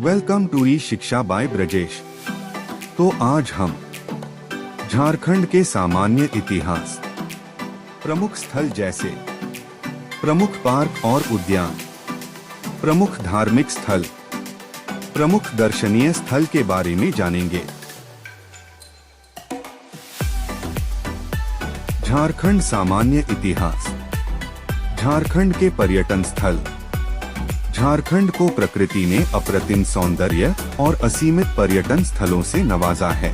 Welcome to ई शिक्षा bye Brajesh. तो आज हम झारखंड के सामान्य इतिहास, प्रमुख स्थल जैसे प्रमुख पार्क और उद्यान, प्रमुख धार्मिक स्थल, प्रमुख दर्शनीय स्थल के बारे में जानेंगे। झारखंड सामान्य इतिहास। झारखंड के पर्यटन स्थल। झारखंड को प्रकृति ने अप्रतिम सौंदर्य और असीमित पर्यटन स्थलों से नवाजा है।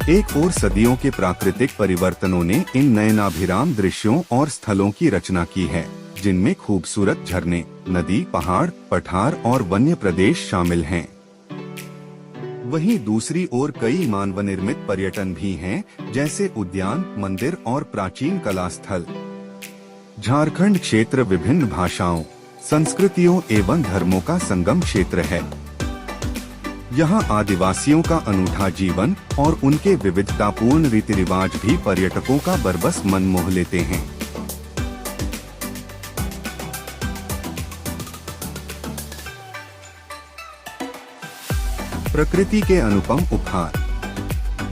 एक ओर सदियों के प्राकृतिक परिवर्तनों ने इन नयनाभिराम दृश्यों और स्थलों की रचना की है, जिनमें खूबसूरत झरने, नदी, पहाड़, पठार और वन्य प्रदेश शामिल हैं। वहीं दूसरी ओर कई मानव निर्मित पर्यटन भी हैं, जैसे उद्यान, मंदिर और प्राचीन कला स्थल। झारखंड क्षेत्र विभिन्न भाषाओं, संस्कृतियों एवं धर्मों का संगम क्षेत्र है। यहाँ आदिवासियों का अनूठा जीवन और उनके विविधतापूर्ण रीति रिवाज भी पर्यटकों का बरबस मन मोह लेते हैं। प्रकृति के अनुपम उपहार।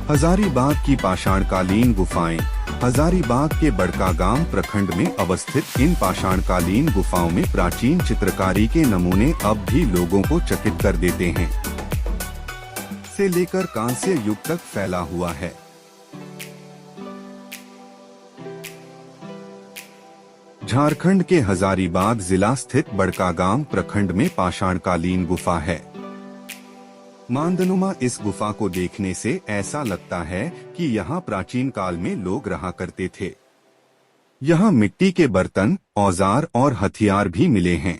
हजारीबाग की पाषाणकालीन गुफाएं। हजारीबाग के बड़कागांव प्रखंड में अवस्थित इन पाषाणकालीन गुफाओं में प्राचीन चित्रकारी के नमूने अब भी लोगों को चकित कर देते हैं। से लेकर कांस्य युग तक फैला हुआ है। झारखंड के हजारीबाग जिला स्थित बड़कागांव प्रखंड में पाषाणकालीन गुफा है। मांदनुमा इस गुफा को देखने से ऐसा लगता है कि यहाँ प्राचीन काल में लोग रहा करते थे। यहाँ मिट्टी के बर्तन, औजार और हथियार भी मिले हैं।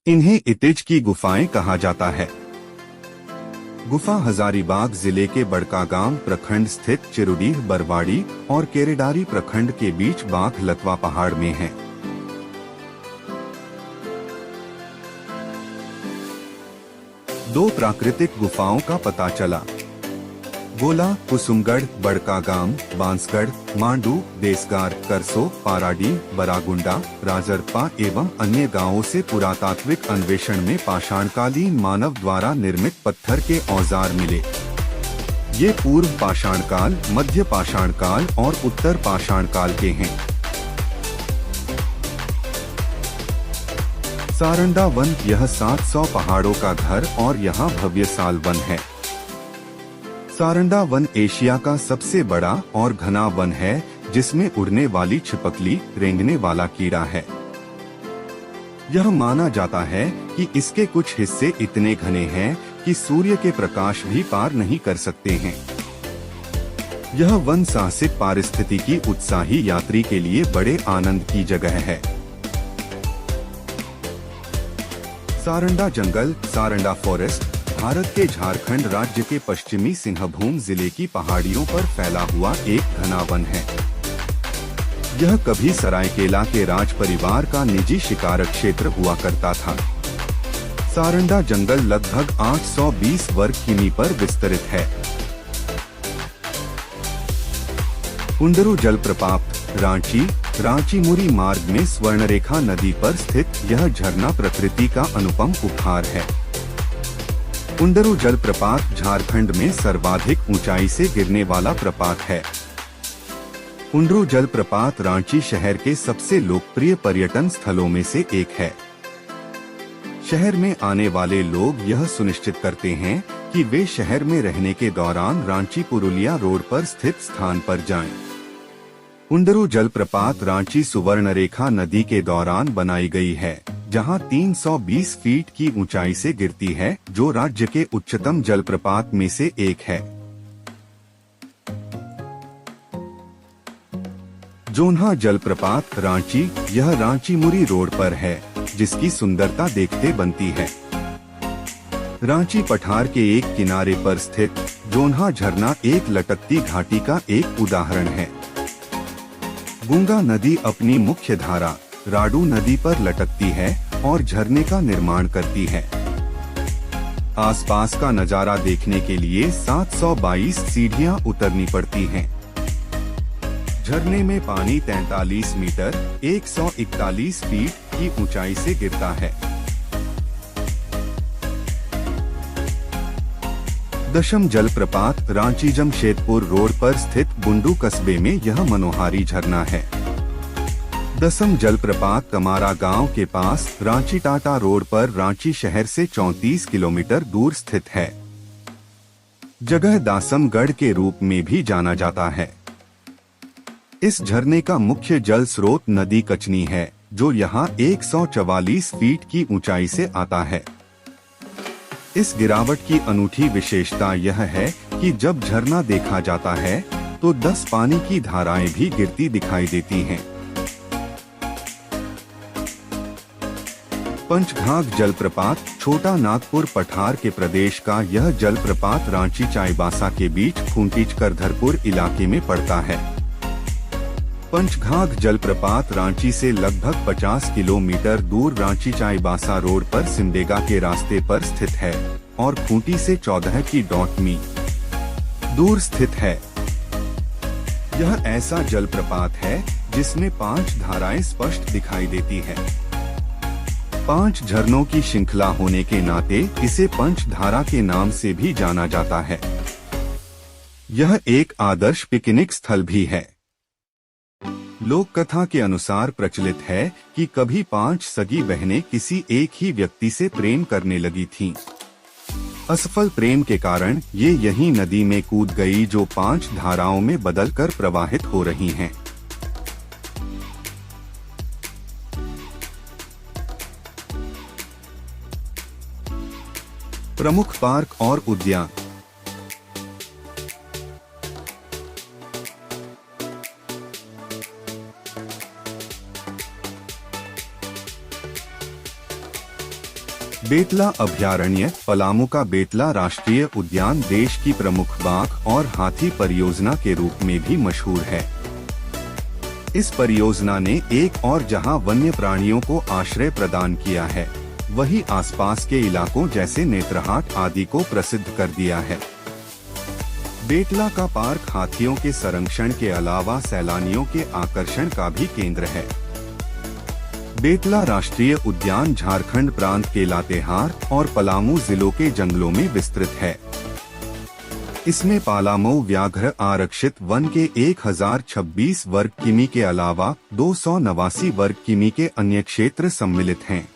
इन्हें इतिज की गुफाएं कहा जाता है। गुफा हजारीबाग जिले के बड़कागांव प्रखंड स्थित चिरुडीह, बरवाड़ी और केरेडारी प्रखंड के बीच बाघ लतवा पहाड़ में है। दो प्राकृतिक गुफाओं का पता चला। गोला, कुसुमगढ़, बड़कागांव, बांसगढ़, मांडू, देसगार, करसो, पाराडी, बरागुंडा, राजरपा एवं अन्य गांवों से पुरातात्विक अन्वेषण में पाषाणकालीन मानव द्वारा निर्मित पत्थर के औजार मिले। ये पूर्व पाषाण काल, मध्य पाषाण काल और उत्तर पाषाण काल के हैं। सारंडा वन, यह 700 पहाड़ों का घर और यहाँ भव्य साल वन है। सारंडा वन एशिया का सबसे बड़ा और घना वन है, जिसमें उड़ने वाली छिपकली, रेंगने वाला कीड़ा है। यह माना जाता है कि इसके कुछ हिस्से इतने घने हैं कि सूर्य के प्रकाश भी पार नहीं कर सकते हैं। यह वन साहसिक पारिस्थितिकी उत्साही यात्री के लिए बड़े आनंद की जगह है। सारंडा जंगल। सारंडा फॉरेस्ट भारत के झारखंड राज्य के पश्चिमी सिंहभूम जिले की पहाड़ियों पर फैला हुआ एक घना वन है। यह कभी सरायकेला के राज परिवार का निजी शिकार क्षेत्र हुआ करता था। सारंडा जंगल लगभग 820 वर्ग किमी पर विस्तृत है। कुंडरू जलप्रपात। रांची मुरी मार्ग में स्वर्णरेखा नदी पर स्थित यह झरना प्रकृति का अनुपम उपहार है। कुंडरू जलप्रपात झारखंड में सर्वाधिक ऊंचाई से गिरने वाला प्रपात है। कुंडरू जलप्रपात रांची शहर के सबसे लोकप्रिय पर्यटन स्थलों में से एक है। शहर में आने वाले लोग यह सुनिश्चित करते हैं कि वे शहर में रहने के दौरान रांची पुरुलिया रोड पर स्थित स्थान पर जाएं। कुंडरू जलप्रपात रांची सुवर्णरेखा नदी के दौरान बनाई गई है, जहां 320 फीट की ऊंचाई से गिरती है, जो राज्य के उच्चतम जलप्रपात में से एक है। जोन्हा जलप्रपात रांची। यह रांची मुरी रोड पर है, जिसकी सुंदरता देखते बनती है। रांची पठार के एक किनारे पर स्थित जोन्हा झरना एक लटकती घाटी का एक उदाहरण है। गंगा नदी अपनी मुख्य धारा राडू नदी पर लटकती है और झरने का निर्माण करती है। आसपास का नजारा देखने के लिए 722 सीढ़ियां उतरनी पड़ती हैं। झरने में पानी 43 मीटर 141 फीट की ऊंचाई से गिरता है। दशम जलप्रपात रांची जमशेदपुर रोड पर स्थित बुंडू कस्बे में यह मनोहारी झरना है। दसम जलप्रपात कमारा गांव के पास रांची टाटा रोड पर रांची शहर से 34 किलोमीटर दूर स्थित है। जगह दासमगढ़ के रूप में भी जाना जाता है। इस झरने का मुख्य जल स्रोत नदी कचनी है, जो यहाँ 144 फीट की ऊंचाई से आता है। इस गिरावट की अनूठी विशेषता यह है कि जब झरना देखा जाता है तो 10 पानी की धाराएं भी गिरती दिखाई देती हैं। पंचघाघ जलप्रपात छोटा नागपुर पठार के प्रदेश का यह जलप्रपात रांची चाईबासा के बीच खूंटीच करधरपुर इलाके में पड़ता है। पंचघाघ जलप्रपात रांची से लगभग 50 किलोमीटर दूर रांची चाईबासा रोड पर सिमडेगा के रास्ते पर स्थित है और खूंटी से 14 किमी दूर स्थित है। यह ऐसा जलप्रपात है जिसमें 5 धाराएं स्पष्ट दिखाई देती है। 5 झरनों की श्रृंखला होने के नाते इसे पंचधारा के नाम से भी जाना जाता है। यह एक आदर्श पिकनिक स्थल भी है। लोक कथा के अनुसार प्रचलित है कि कभी 5 सगी बहनें किसी एक ही व्यक्ति से प्रेम करने लगी थीं। असफल प्रेम के कारण ये यही नदी में कूद गई जो 5 धाराओं में बदलकर प्रवाहित हो रही हैं। प्रमुख पार्क और उद्यान। बेतला अभयारण्य पलामू का बेतला राष्ट्रीय उद्यान देश की प्रमुख बाघ और हाथी परियोजना के रूप में भी मशहूर है। इस परियोजना ने एक और जहां वन्य प्राणियों को आश्रय प्रदान किया है, वहीं आसपास के इलाकों जैसे नेत्रहाट आदि को प्रसिद्ध कर दिया है। बेतला का पार्क हाथियों के संरक्षण के अलावा सैलानियों के आकर्षण का भी केंद्र है। बेतला राष्ट्रीय उद्यान झारखंड प्रांत के लातेहार और पलामू जिलों के जंगलों में विस्तृत है। इसमें पलामू व्याघ्र आरक्षित वन के 1026 वर्ग किमी के अलावा 289 वर्ग किमी के अन्य क्षेत्र सम्मिलित हैं।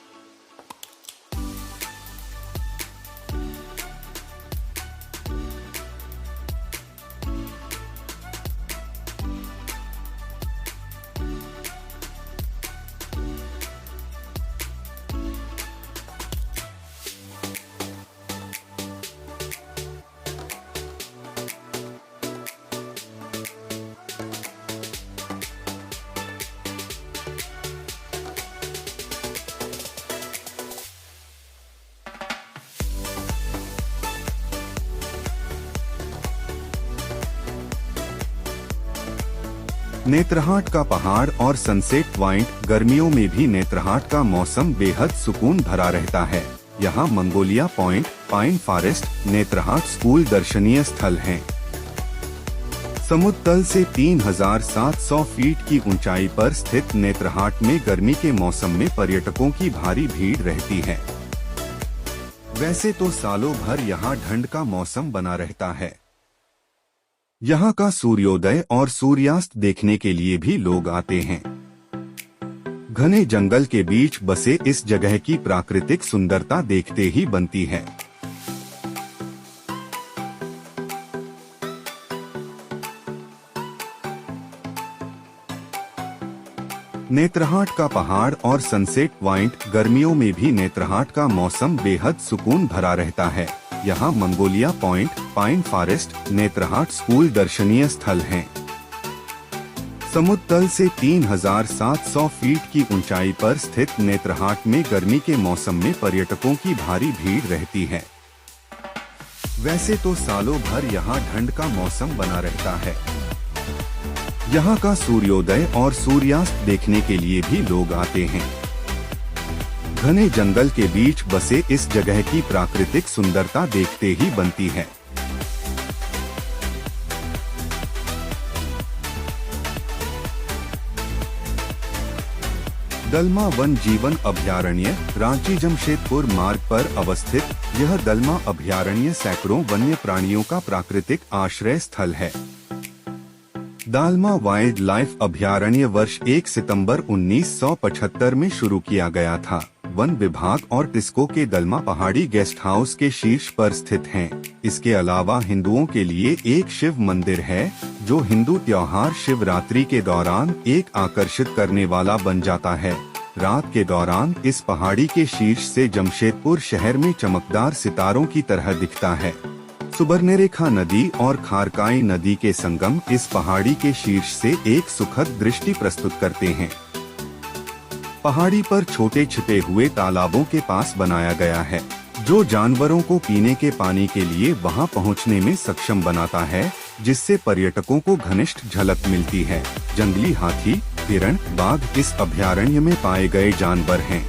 नेत्रहाट का पहाड़ और सनसेट पॉइंट। गर्मियों में भी नेत्रहाट का मौसम बेहद सुकून भरा रहता है। यहाँ Mongolia point, pine forest, Netarhat school दर्शनीय स्थल हैं। समुद्र तल से 3700 फीट की ऊंचाई पर स्थित नेत्रहाट में गर्मी के मौसम में पर्यटकों की भारी भीड़ रहती है। वैसे तो सालों भर यहाँ ठंड का मौसम बना रहता है। यहाँ का सूर्योदय और सूर्यास्त देखने के लिए भी लोग आते हैं। घने जंगल के बीच बसे इस जगह की प्राकृतिक सुंदरता देखते ही बनती है। नेत्रहाट का पहाड़ और सनसेट पॉइंट। गर्मियों में भी नेत्रहाट का मौसम बेहद सुकून भरा रहता है। यहाँ Mongolia point, pine forest, Netarhat school दर्शनीय स्थल हैं। समुद्र तल से 3700 फीट की ऊंचाई पर स्थित नेत्रहाट में गर्मी के मौसम में पर्यटकों की भारी भीड़ रहती है। वैसे तो सालों भर यहाँ ठंड का मौसम बना रहता है। यहाँ का सूर्योदय और सूर्यास्त देखने के लिए भी लोग आते हैं। घने जंगल के बीच बसे इस जगह की प्राकृतिक सुंदरता देखते ही बनती है। दलमा वन जीवन अभयारण्य रांची जमशेदपुर मार्ग पर अवस्थित यह दलमा अभयारण्य सैकड़ों वन्य प्राणियों का प्राकृतिक आश्रय स्थल है। दालमा वाइल्ड लाइफ अभयारण्य वर्ष 1 सितंबर 1975 में शुरू किया गया था। वन विभाग और टिस्को के दलमा पहाड़ी गेस्ट हाउस के शीर्ष पर स्थित हैं। इसके अलावा हिंदुओं के लिए एक शिव मंदिर है, जो हिंदू त्योहार शिवरात्रि के दौरान एक आकर्षित करने वाला बन जाता है। रात के दौरान इस पहाड़ी के शीर्ष से जमशेदपुर शहर में चमकदार सितारों की तरह दिखता है। सुबर्णरेखा नदी और खारकाई नदी के संगम इस पहाड़ी के शीर्ष से एक सुखद दृष्टि प्रस्तुत करते हैं। पहाड़ी पर छोटे छिपे हुए तालाबों के पास बनाया गया है, जो जानवरों को पीने के पानी के लिए वहां पहुंचने में सक्षम बनाता है, जिससे पर्यटकों को घनिष्ठ झलक मिलती है। जंगली हाथी, हिरण, बाघ इस अभयारण्य में पाए गए जानवर हैं।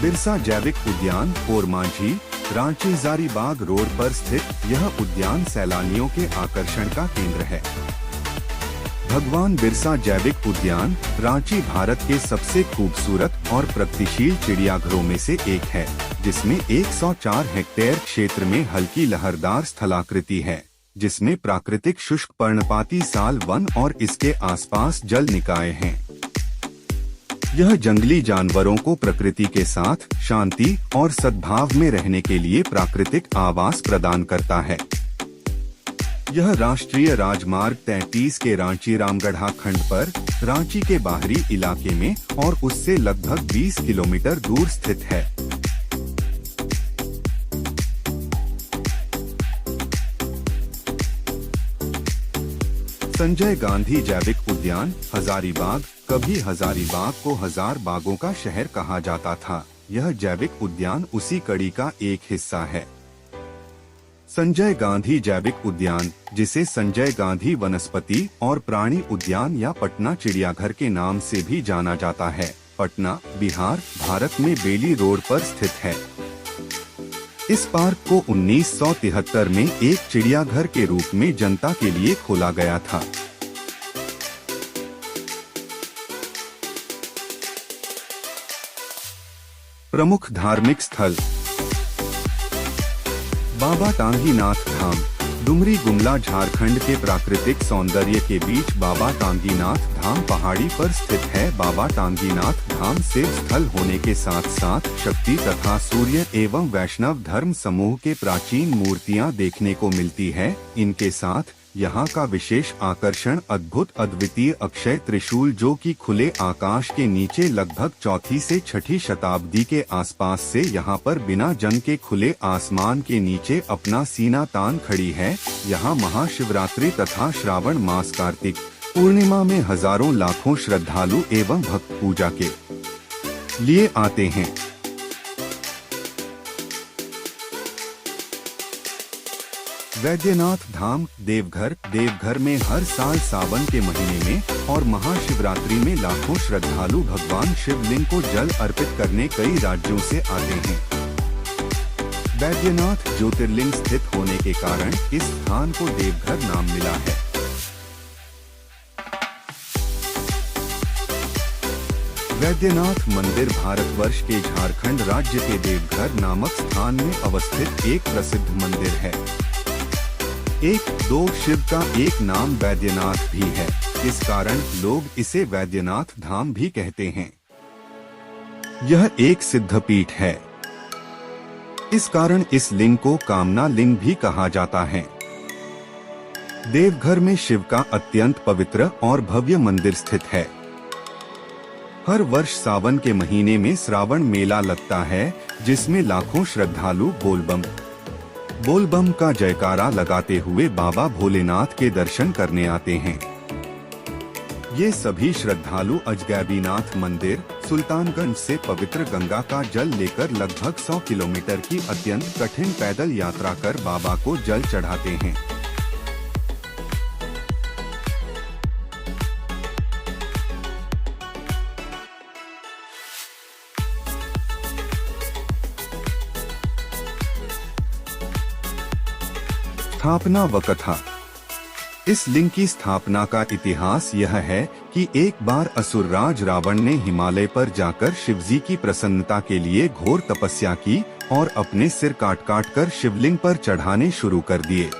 बिरसा जैविक उद्यान ओरमांझी रांची हजारीबाग रोड पर स्थित यह उद्यान सैलानियों के आकर्षण का केंद्र है। भगवान बिरसा जैविक उद्यान रांची भारत के सबसे खूबसूरत और प्रगतिशील चिड़ियाघरों में से एक है, जिसमें 104 हेक्टेयर क्षेत्र में हल्की लहरदार स्थलाकृति है, जिसमें प्राकृतिक शुष्क पर्णपाती साल वन और इसके आसपास जल निकाय हैं। यह जंगली जानवरों को प्रकृति के साथ शांति और सद्भाव में रहने के लिए प्राकृतिक आवास प्रदान करता है। यह राष्ट्रीय राजमार्ग 33 के रांची रामगढ़ा खंड पर रांची के बाहरी इलाके में और उससे लगभग 20 किलोमीटर दूर स्थित है। संजय गांधी जैविक उद्यान हजारीबाग कभी हजारीबाग को हजार बागों का शहर कहा जाता था। यह जैविक उद्यान उसी कड़ी का एक हिस्सा है। संजय गांधी जैविक उद्यान, जिसे संजय गांधी वनस्पति और प्राणी उद्यान या पटना चिड़ियाघर के नाम से भी जाना जाता है, पटना, बिहार, भारत में बेली रोड पर स्थित है। इस पार्क को 1973 में एक चिड़ियाघर के रूप में जनता के लिए खोला गया था। प्रमुख धार्मिक स्थल बाबा टांगीनाथ धाम डुमरी गुमला झारखंड के प्राकृतिक सौंदर्य के बीच बाबा टांगीनाथ धाम पहाड़ी पर स्थित है। बाबा टांगीनाथ धाम शिव स्थल होने के साथ साथ शक्ति तथा सूर्य एवं वैष्णव धर्म समूह के प्राचीन मूर्तियां देखने को मिलती है। इनके साथ यहाँ का विशेष आकर्षण अद्भुत अद्वितीय अक्षय त्रिशूल, जो कि खुले आकाश के नीचे लगभग 4वीं से 6वीं शताब्दी के आसपास से यहाँ पर बिना जंग के खुले आसमान के नीचे अपना सीना तान खड़ी है। यहाँ महाशिवरात्रि तथा श्रावण मास कार्तिक पूर्णिमा में हजारों लाखों श्रद्धालु एवं भक्त पूजा के लिए आते हैं। वैद्यनाथ धाम देवघर में हर साल सावन के महीने में और महाशिवरात्रि में लाखों श्रद्धालु भगवान शिवलिंग को जल अर्पित करने कई राज्यों से आते हैं। वैद्यनाथ ज्योतिर्लिंग स्थित होने के कारण इस स्थान को देवघर नाम मिला है। वैद्यनाथ मंदिर भारतवर्ष के झारखंड राज्य के देवघर नामक स्थान में अवस्थित एक प्रसिद्ध मंदिर है। 1-2 शिव का एक नाम वैद्यनाथ भी है, इस कारण लोग इसे वैद्यनाथ धाम भी कहते हैं। यह एक सिद्धपीठ है, इस कारण इस लिंग को कामना लिंग भी कहा जाता है। देवघर में शिव का अत्यंत पवित्र और भव्य मंदिर स्थित है। हर वर्ष सावन के महीने में श्रावण मेला लगता है, जिसमें लाखों श्रद्धालु बोलबम का जयकारा लगाते हुए बाबा भोलेनाथ के दर्शन करने आते हैं। ये सभी श्रद्धालु अजगैबीनाथ मंदिर सुल्तानगंज से पवित्र गंगा का जल लेकर लगभग 100 किलोमीटर की अत्यंत कठिन पैदल यात्रा कर बाबा को जल चढ़ाते हैं। स्थापना व कथा इस लिंग की स्थापना का इतिहास यह है कि एक बार असुरराज रावण ने हिमालय पर जाकर शिवजी की प्रसन्नता के लिए घोर तपस्या की और अपने सिर काट काट कर शिवलिंग पर चढ़ाने शुरू कर दिए।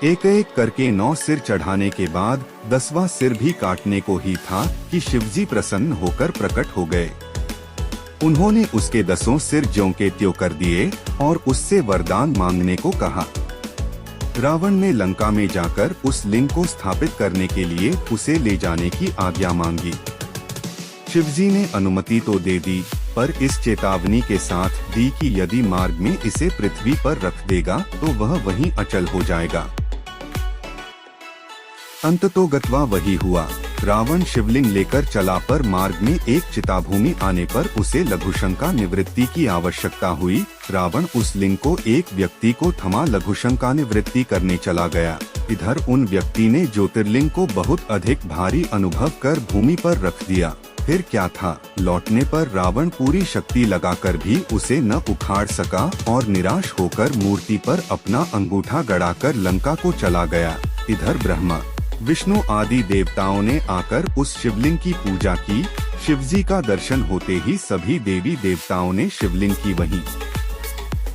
एक एक करके 9 सिर चढ़ाने के बाद 10वां सिर भी काटने को ही था कि शिवजी प्रसन्न होकर प्रकट हो गए। उन्होंने उसके 10 सिर ज्यों के त्यों कर दिए और उससे वरदान मांगने को कहा। रावण ने लंका में जाकर उस लिंग को स्थापित करने के लिए उसे ले जाने की आज्ञा मांगी। शिवजी ने अनुमति तो दे दी, पर इस चेतावनी के साथ दी कि यदि मार्ग में इसे पृथ्वी पर रख देगा तो वह वहीं अचल हो जाएगा। अंततोगत्वा वही हुआ। रावण शिवलिंग लेकर चला, पर मार्ग में एक चिताभूमि आने पर उसे लघुशंका निवृत्ति की आवश्यकता हुई। रावण उस लिंग को एक व्यक्ति को थमा लघुशंका निवृत्ति करने चला गया। इधर उन व्यक्ति ने ज्योतिर्लिंग को बहुत अधिक भारी अनुभव कर भूमि पर रख दिया। फिर क्या था, लौटने पर रावण पूरी शक्ति लगाकर भी उसे न उखाड़ सका और निराश होकर मूर्ति पर अपना अंगूठा गड़ाकर लंका को चला गया। इधर ब्रह्मा, विष्णु आदि देवताओं ने आकर उस शिवलिंग की पूजा की। शिवजी का दर्शन होते ही सभी देवी देवताओं ने शिवलिंग की वहीं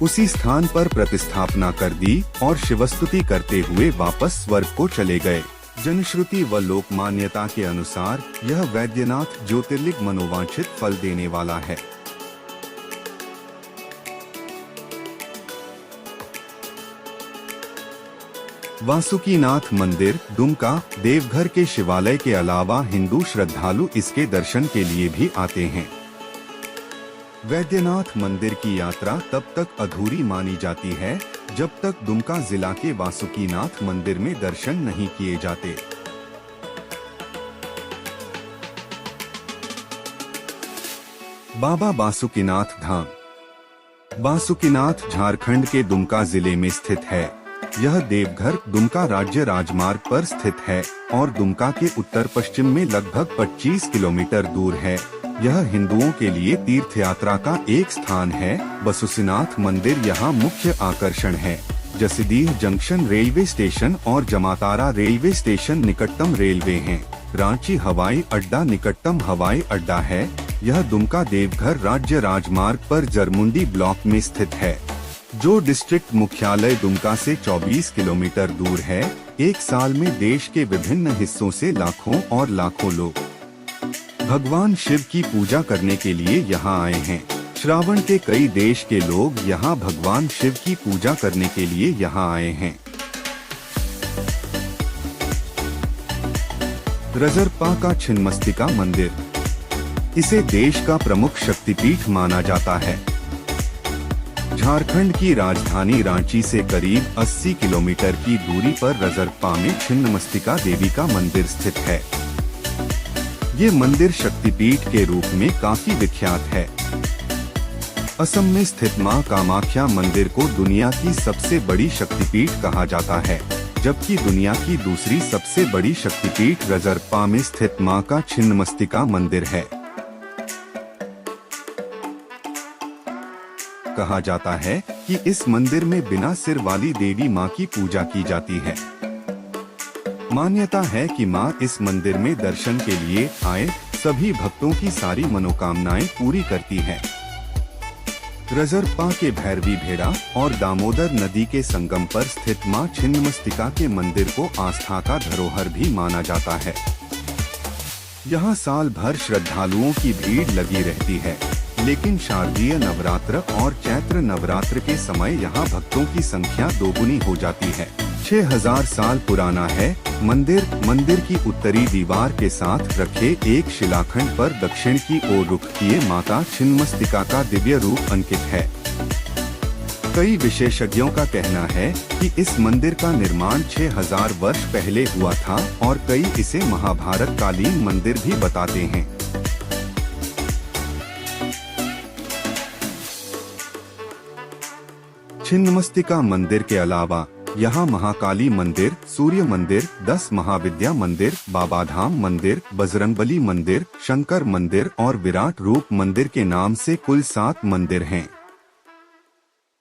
उसी स्थान पर प्रतिस्थापना कर दी और शिवस्तुति करते हुए वापस स्वर्ग को चले गए। जनश्रुति व लोक मान्यता के अनुसार यह वैद्यनाथ ज्योतिर्लिंग मनोवांछित फल देने वाला है। वासुकीनाथ मंदिर दुमका देवघर के शिवालय के अलावा हिंदू श्रद्धालु इसके दर्शन के लिए भी आते हैं। वैद्यनाथ मंदिर की यात्रा तब तक अधूरी मानी जाती है जब तक दुमका जिला के वासुकीनाथ मंदिर में दर्शन नहीं किए जाते। बाबा बासुकीनाथ धाम। बासुकीनाथ झारखंड के दुमका जिले में स्थित है। यह देवघर दुमका राज्य राजमार्ग पर स्थित है और दुमका के उत्तर पश्चिम में लगभग 25 किलोमीटर दूर है। यह हिंदुओं के लिए तीर्थ यात्रा का एक स्थान है। बासुकीनाथ मंदिर यहाँ मुख्य आकर्षण है। जसीडीह जंक्शन रेलवे स्टेशन और जमातारा रेलवे स्टेशन निकटतम रेलवे हैं। रांची हवाई अड्डा निकटतम हवाई अड्डा है। यह दुमका देवघर राज्य राजमार्ग पर जरमुंडी ब्लॉक में स्थित है, जो डिस्ट्रिक्ट मुख्यालय दुमका से 24 किलोमीटर दूर है। एक साल में देश के विभिन्न हिस्सों से लाखों और लाखों लोग भगवान शिव की पूजा करने के लिए यहाँ आए हैं। श्रावण के कई देश के लोग यहाँ भगवान शिव की पूजा करने के लिए यहाँ आए हैं। रजरप्पा का छिन्नमस्तिका मंदिर, इसे देश का प्रमुख शक्तिपीठ माना जाता है। झारखंड की राजधानी रांची से करीब 80 किलोमीटर की दूरी पर रजरप्पा में छिन्नमस्तिका देवी का मंदिर स्थित है। ये मंदिर शक्तिपीठ के रूप में काफी विख्यात है। असम में स्थित मां कामाख्या मंदिर को दुनिया की सबसे बड़ी शक्तिपीठ कहा जाता है, जबकि दुनिया की दूसरी सबसे बड़ी शक्तिपीठ रजरप्पा में स्थित मां का छिन्नमस्तिका मंदिर है। कहा जाता है कि इस मंदिर में बिना सिर वाली देवी मां की पूजा की जाती है। मान्यता है कि मां इस मंदिर में दर्शन के लिए आए सभी भक्तों की सारी मनोकामनाएं पूरी करती है। रजरप्पा के भैरवी भेड़ा और दामोदर नदी के संगम पर स्थित मां छिन्नमस्तिका के मंदिर को आस्था का धरोहर भी माना जाता है। यहाँ साल भर श्रद्धालुओं की भीड़ लगी रहती है, लेकिन शारदीय नवरात्र और चैत्र नवरात्र के समय यहाँ भक्तों की संख्या दोगुनी हो जाती है। 6000 साल पुराना है मंदिर। मंदिर की उत्तरी दीवार के साथ रखे एक शिलाखंड पर दक्षिण की ओर रुख किए माता छिन्नमस्तिका का दिव्य रूप अंकित है। कई विशेषज्ञों का कहना है कि इस मंदिर का निर्माण 6000 वर्ष पहले हुआ था और कई इसे महाभारत कालीन मंदिर भी बताते हैं। छिन्नमस्तिका मंदिर के अलावा यहाँ महाकाली मंदिर, सूर्य मंदिर, 10 महाविद्या मंदिर, बाबाधाम मंदिर, बजरंगबली मंदिर, शंकर मंदिर और विराट रूप मंदिर के नाम से कुल 7 मंदिर हैं।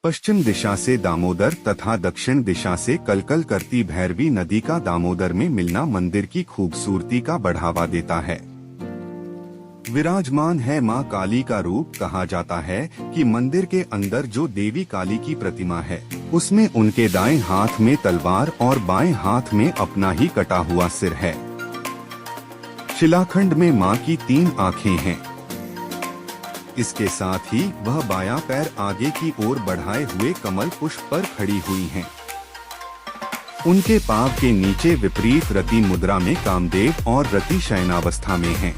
पश्चिम दिशा से दामोदर तथा दक्षिण दिशा से कलकल करती भैरवी नदी का दामोदर में मिलना मंदिर की खूबसूरती का बढ़ावा देता है। विराजमान है मां काली का रूप। कहा जाता है कि मंदिर के अंदर जो देवी काली की प्रतिमा है उसमें उनके दाएं हाथ में तलवार और बाएं हाथ में अपना ही कटा हुआ सिर है। शिलाखंड में मां की 3 आंखें हैं। इसके साथ ही वह बायां पैर आगे की ओर बढ़ाए हुए कमल पुष्प पर खड़ी हुई हैं। उनके पांव के नीचे विपरीत रति मुद्रा में कामदेव और रति शयनावस्था में हैं।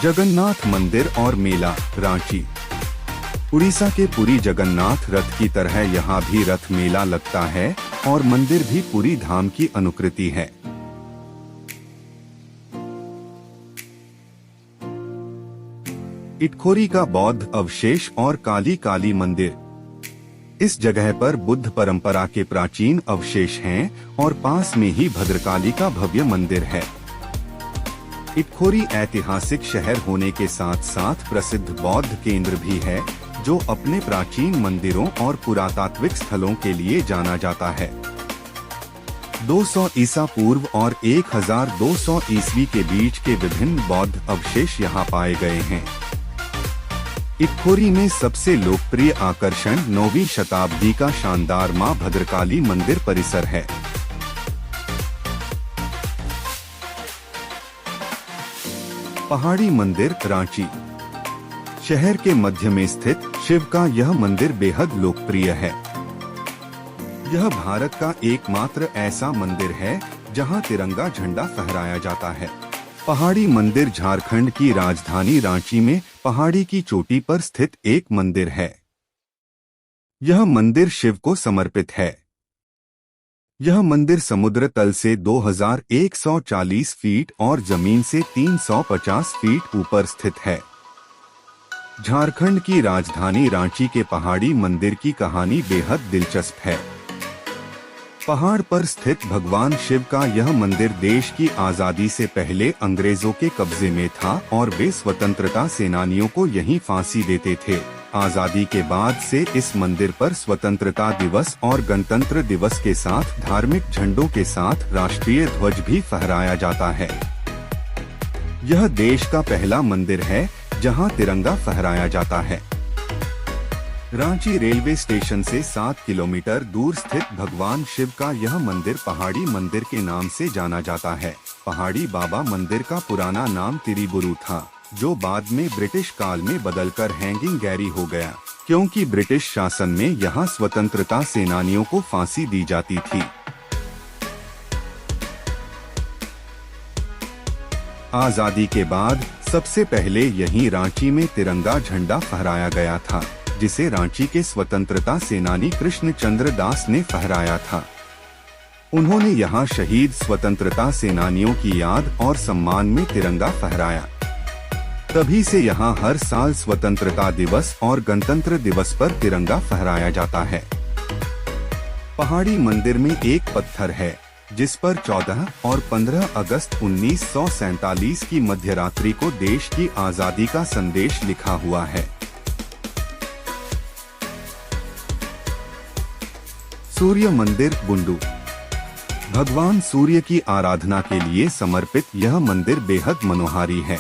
जगन्नाथ मंदिर और मेला। रांची। उड़ीसा के पुरी जगन्नाथ रथ की तरह यहाँ भी रथ मेला लगता है और मंदिर भी पुरी धाम की अनुकृति है। इटखोरी का बौद्ध अवशेष और काली काली मंदिर। इस जगह पर बुद्ध परंपरा के प्राचीन अवशेष हैं और पास में ही भद्रकाली का भव्य मंदिर है। इटखोरी ऐतिहासिक शहर होने के साथ साथ प्रसिद्ध बौद्ध केंद्र भी है, जो अपने प्राचीन मंदिरों और पुरातात्विक स्थलों के लिए जाना जाता है। 200 ईसा पूर्व और 1200 ईस्वी के बीच के विभिन्न बौद्ध अवशेष यहाँ पाए गए हैं। इटखोरी में सबसे लोकप्रिय आकर्षण 9वीं शताब्दी का शानदार मां भद्रकाली मंदिर परिसर है। पहाड़ी मंदिर। रांची। शहर के मध्य में स्थित शिव का यह मंदिर बेहद लोकप्रिय है। यह भारत का एकमात्र ऐसा मंदिर है जहां तिरंगा झंडा फहराया जाता है। पहाड़ी मंदिर झारखंड की राजधानी रांची में पहाड़ी की चोटी पर स्थित एक मंदिर है। यह मंदिर शिव को समर्पित है। यह मंदिर समुद्र तल से 2140 फीट और जमीन से 350 फीट ऊपर स्थित है। झारखंड की राजधानी रांची के पहाड़ी मंदिर की कहानी बेहद दिलचस्प है। पहाड़ पर स्थित भगवान शिव का यह मंदिर देश की आजादी से पहले अंग्रेजों के कब्जे में था और वे स्वतंत्रता सेनानियों को यहीं फांसी देते थे। आजादी के बाद से इस मंदिर पर स्वतंत्रता दिवस और गणतंत्र दिवस के साथ धार्मिक झंडों के साथ राष्ट्रीय ध्वज भी फहराया जाता है। यह देश का पहला मंदिर है जहां तिरंगा फहराया जाता है। रांची रेलवे स्टेशन से 7 किलोमीटर दूर स्थित भगवान शिव का यह मंदिर पहाड़ी मंदिर के नाम से जाना जाता है। पहाड़ी बाबा मंदिर का पुराना नाम तिरुबुरु था, जो बाद में ब्रिटिश काल में बदलकर हैंगिंग गैरी हो गया, क्योंकि ब्रिटिश शासन में यहाँ स्वतंत्रता सेनानियों को फांसी दी जाती थी। आजादी के बाद सबसे पहले यहीं रांची में तिरंगा झंडा फहराया गया था, जिसे रांची के स्वतंत्रता सेनानी कृष्ण चंद्र दास ने फहराया था। उन्होंने यहाँ शहीद स्वतंत्रता सेनानियों की याद और सम्मान में तिरंगा फहराया। तभी से यहाँ हर साल स्वतंत्रता दिवस और गणतंत्र दिवस पर तिरंगा फहराया जाता है। पहाड़ी मंदिर में एक पत्थर है जिस पर 14 और 15 अगस्त 1947 की मध्यरात्रि को देश की आजादी का संदेश लिखा हुआ है। सूर्य मंदिर बुंडू। भगवान सूर्य की आराधना के लिए समर्पित यह मंदिर बेहद मनोहारी है।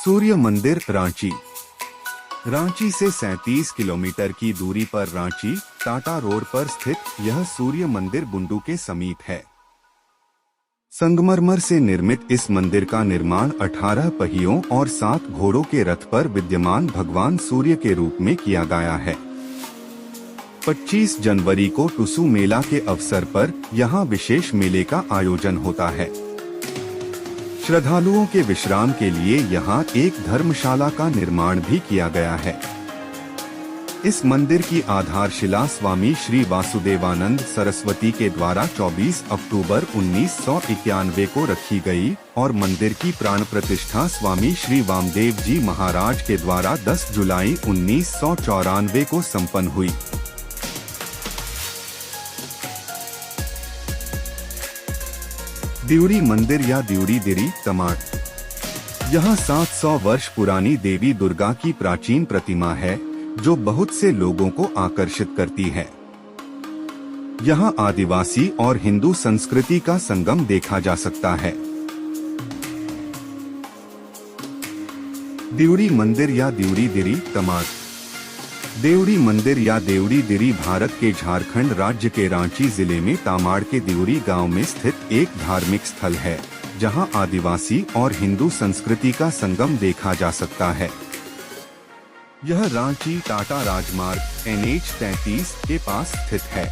सूर्य मंदिर रांची। रांची से 37 किलोमीटर की दूरी पर रांची टाटा रोड पर स्थित यह सूर्य मंदिर बुंडू के समीप है। संगमरमर से निर्मित इस मंदिर का निर्माण 18 पहियों और 7 घोड़ों के रथ पर विद्यमान भगवान सूर्य के रूप में किया गया है। 25 जनवरी को टुसू मेला के अवसर पर यहाँ विशेष मेले का आयोजन होता है। श्रद्धालुओं के विश्राम के लिए यहाँ एक धर्मशाला का निर्माण भी किया गया है। इस मंदिर की आधारशिला स्वामी श्री वासुदेवानंद सरस्वती के द्वारा 24 अक्टूबर 1991 को रखी गई और मंदिर की प्राण प्रतिष्ठा स्वामी श्री वामदेव जी महाराज के द्वारा 10 जुलाई 1994 को संपन्न हुई। दिउरी मंदिर या दिउरी दिरी तमाड़। यह 700 वर्ष पुरानी देवी दुर्गा की प्राचीन प्रतिमा है जो बहुत से लोगों को आकर्षित करती है। यहाँ आदिवासी और हिंदू संस्कृति का संगम देखा जा सकता है। देवड़ी मंदिर या देवड़ी दिरी तमाड़। देवड़ी मंदिर या देवड़ी दिरी भारत के झारखंड राज्य के रांची जिले में तमाड़ के देवड़ी गांव में स्थित एक धार्मिक स्थल है जहां आदिवासी और हिंदू संस्कृति का संगम देखा जा सकता है। यह रांची टाटा राजमार्ग NH 33 के पास स्थित है।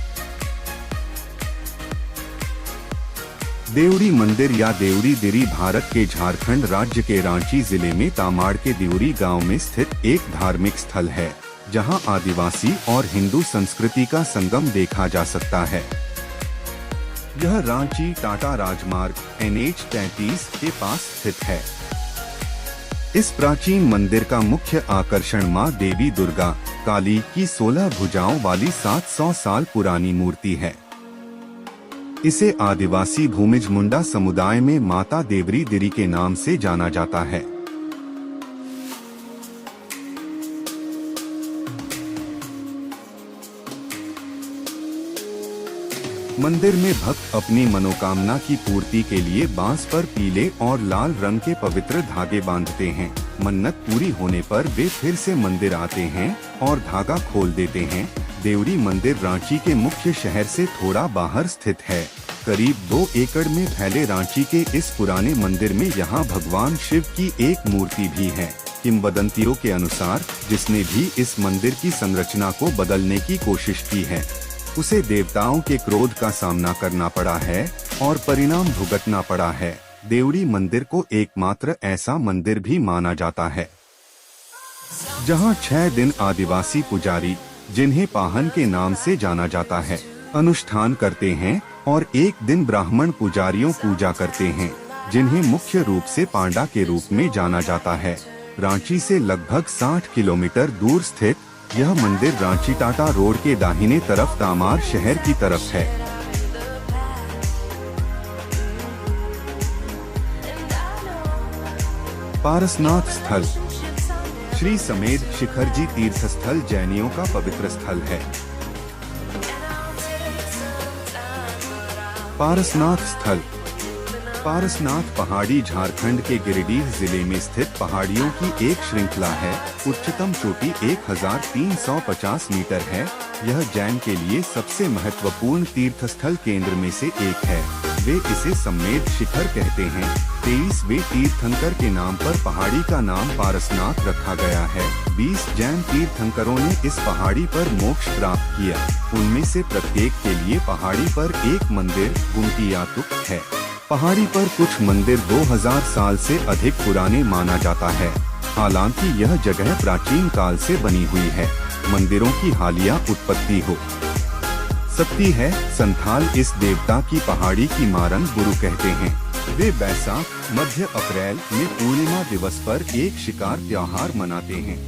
देवड़ी मंदिर या देवड़ी दिरी भारत के झारखंड राज्य के रांची जिले में तमाड़ के देवड़ी गांव में स्थित एक धार्मिक स्थल है जहां आदिवासी और हिंदू संस्कृति का संगम देखा जा सकता है। यह रांची टाटा राजमार्ग NH 33 के पास स्थित है। इस प्राचीन मंदिर का मुख्य आकर्षण मां देवी दुर्गा काली की 16 भुजाओं वाली 700 साल पुरानी मूर्ति है। इसे आदिवासी भूमिज मुंडा समुदाय में माता देवरी दिरी के नाम से जाना जाता है। मंदिर में भक्त अपनी मनोकामना की पूर्ति के लिए बांस पर पीले और लाल रंग के पवित्र धागे बांधते हैं। मन्नत पूरी होने पर वे फिर से मंदिर आते हैं और धागा खोल देते हैं। देवड़ी मंदिर रांची के मुख्य शहर से थोड़ा बाहर स्थित है। करीब 2 एकड़ में फैले रांची के इस पुराने मंदिर में यहाँ भगवान शिव की एक मूर्ति भी है। किंवदंतियों के अनुसार जिसने भी इस मंदिर की संरचना को बदलने की कोशिश की है उसे देवताओं के क्रोध का सामना करना पड़ा है और परिणाम भुगतना पड़ा है। देवड़ी मंदिर को एकमात्र ऐसा मंदिर भी माना जाता है जहां 6 दिन आदिवासी पुजारी, जिन्हें पाहन के नाम से जाना जाता है, अनुष्ठान करते हैं और एक दिन ब्राह्मण पुजारियों पूजा करते हैं, जिन्हें मुख्य रूप से पांडा के रूप में जाना जाता है। रांची से लगभग 60 किलोमीटर दूर स्थित यह मंदिर रांची टाटा रोड के दाहिने तरफ तमाड़ शहर की तरफ है। पारसनाथ स्थल। श्री समेध शिखर जी तीर्थ स्थल जैनियों का पवित्र स्थल है। पारसनाथ स्थल। पारसनाथ पहाड़ी झारखंड के गिरिडीह जिले में स्थित पहाड़ियों की एक श्रृंखला है। उच्चतम चोटी 1350 मीटर है। यह जैन के लिए सबसे महत्वपूर्ण तीर्थस्थल केंद्र में से एक है। वे इसे सम्मेद शिखर कहते हैं। 23वें तीर्थंकर के नाम पर पहाड़ी का नाम पारसनाथ रखा गया है। 20 जैन तीर्थंकरों ने इस पहाड़ी पर मोक्ष प्राप्त किया। उनमें से प्रत्येक के लिए पहाड़ी पर एक मंदिर गुमटियातुक है। पहाड़ी पर कुछ मंदिर 2000 साल से अधिक पुराने माना जाता है। हालांकि यह जगह प्राचीन काल से बनी हुई है। मंदिरों की हालिया उत्पत्ति हो सकती है। संथाल इस देवता की पहाड़ी की मारन गुरु कहते हैं। वे बैसाख मध्य अप्रैल में पूर्णिमा दिवस पर एक शिकार त्योहार मनाते हैं।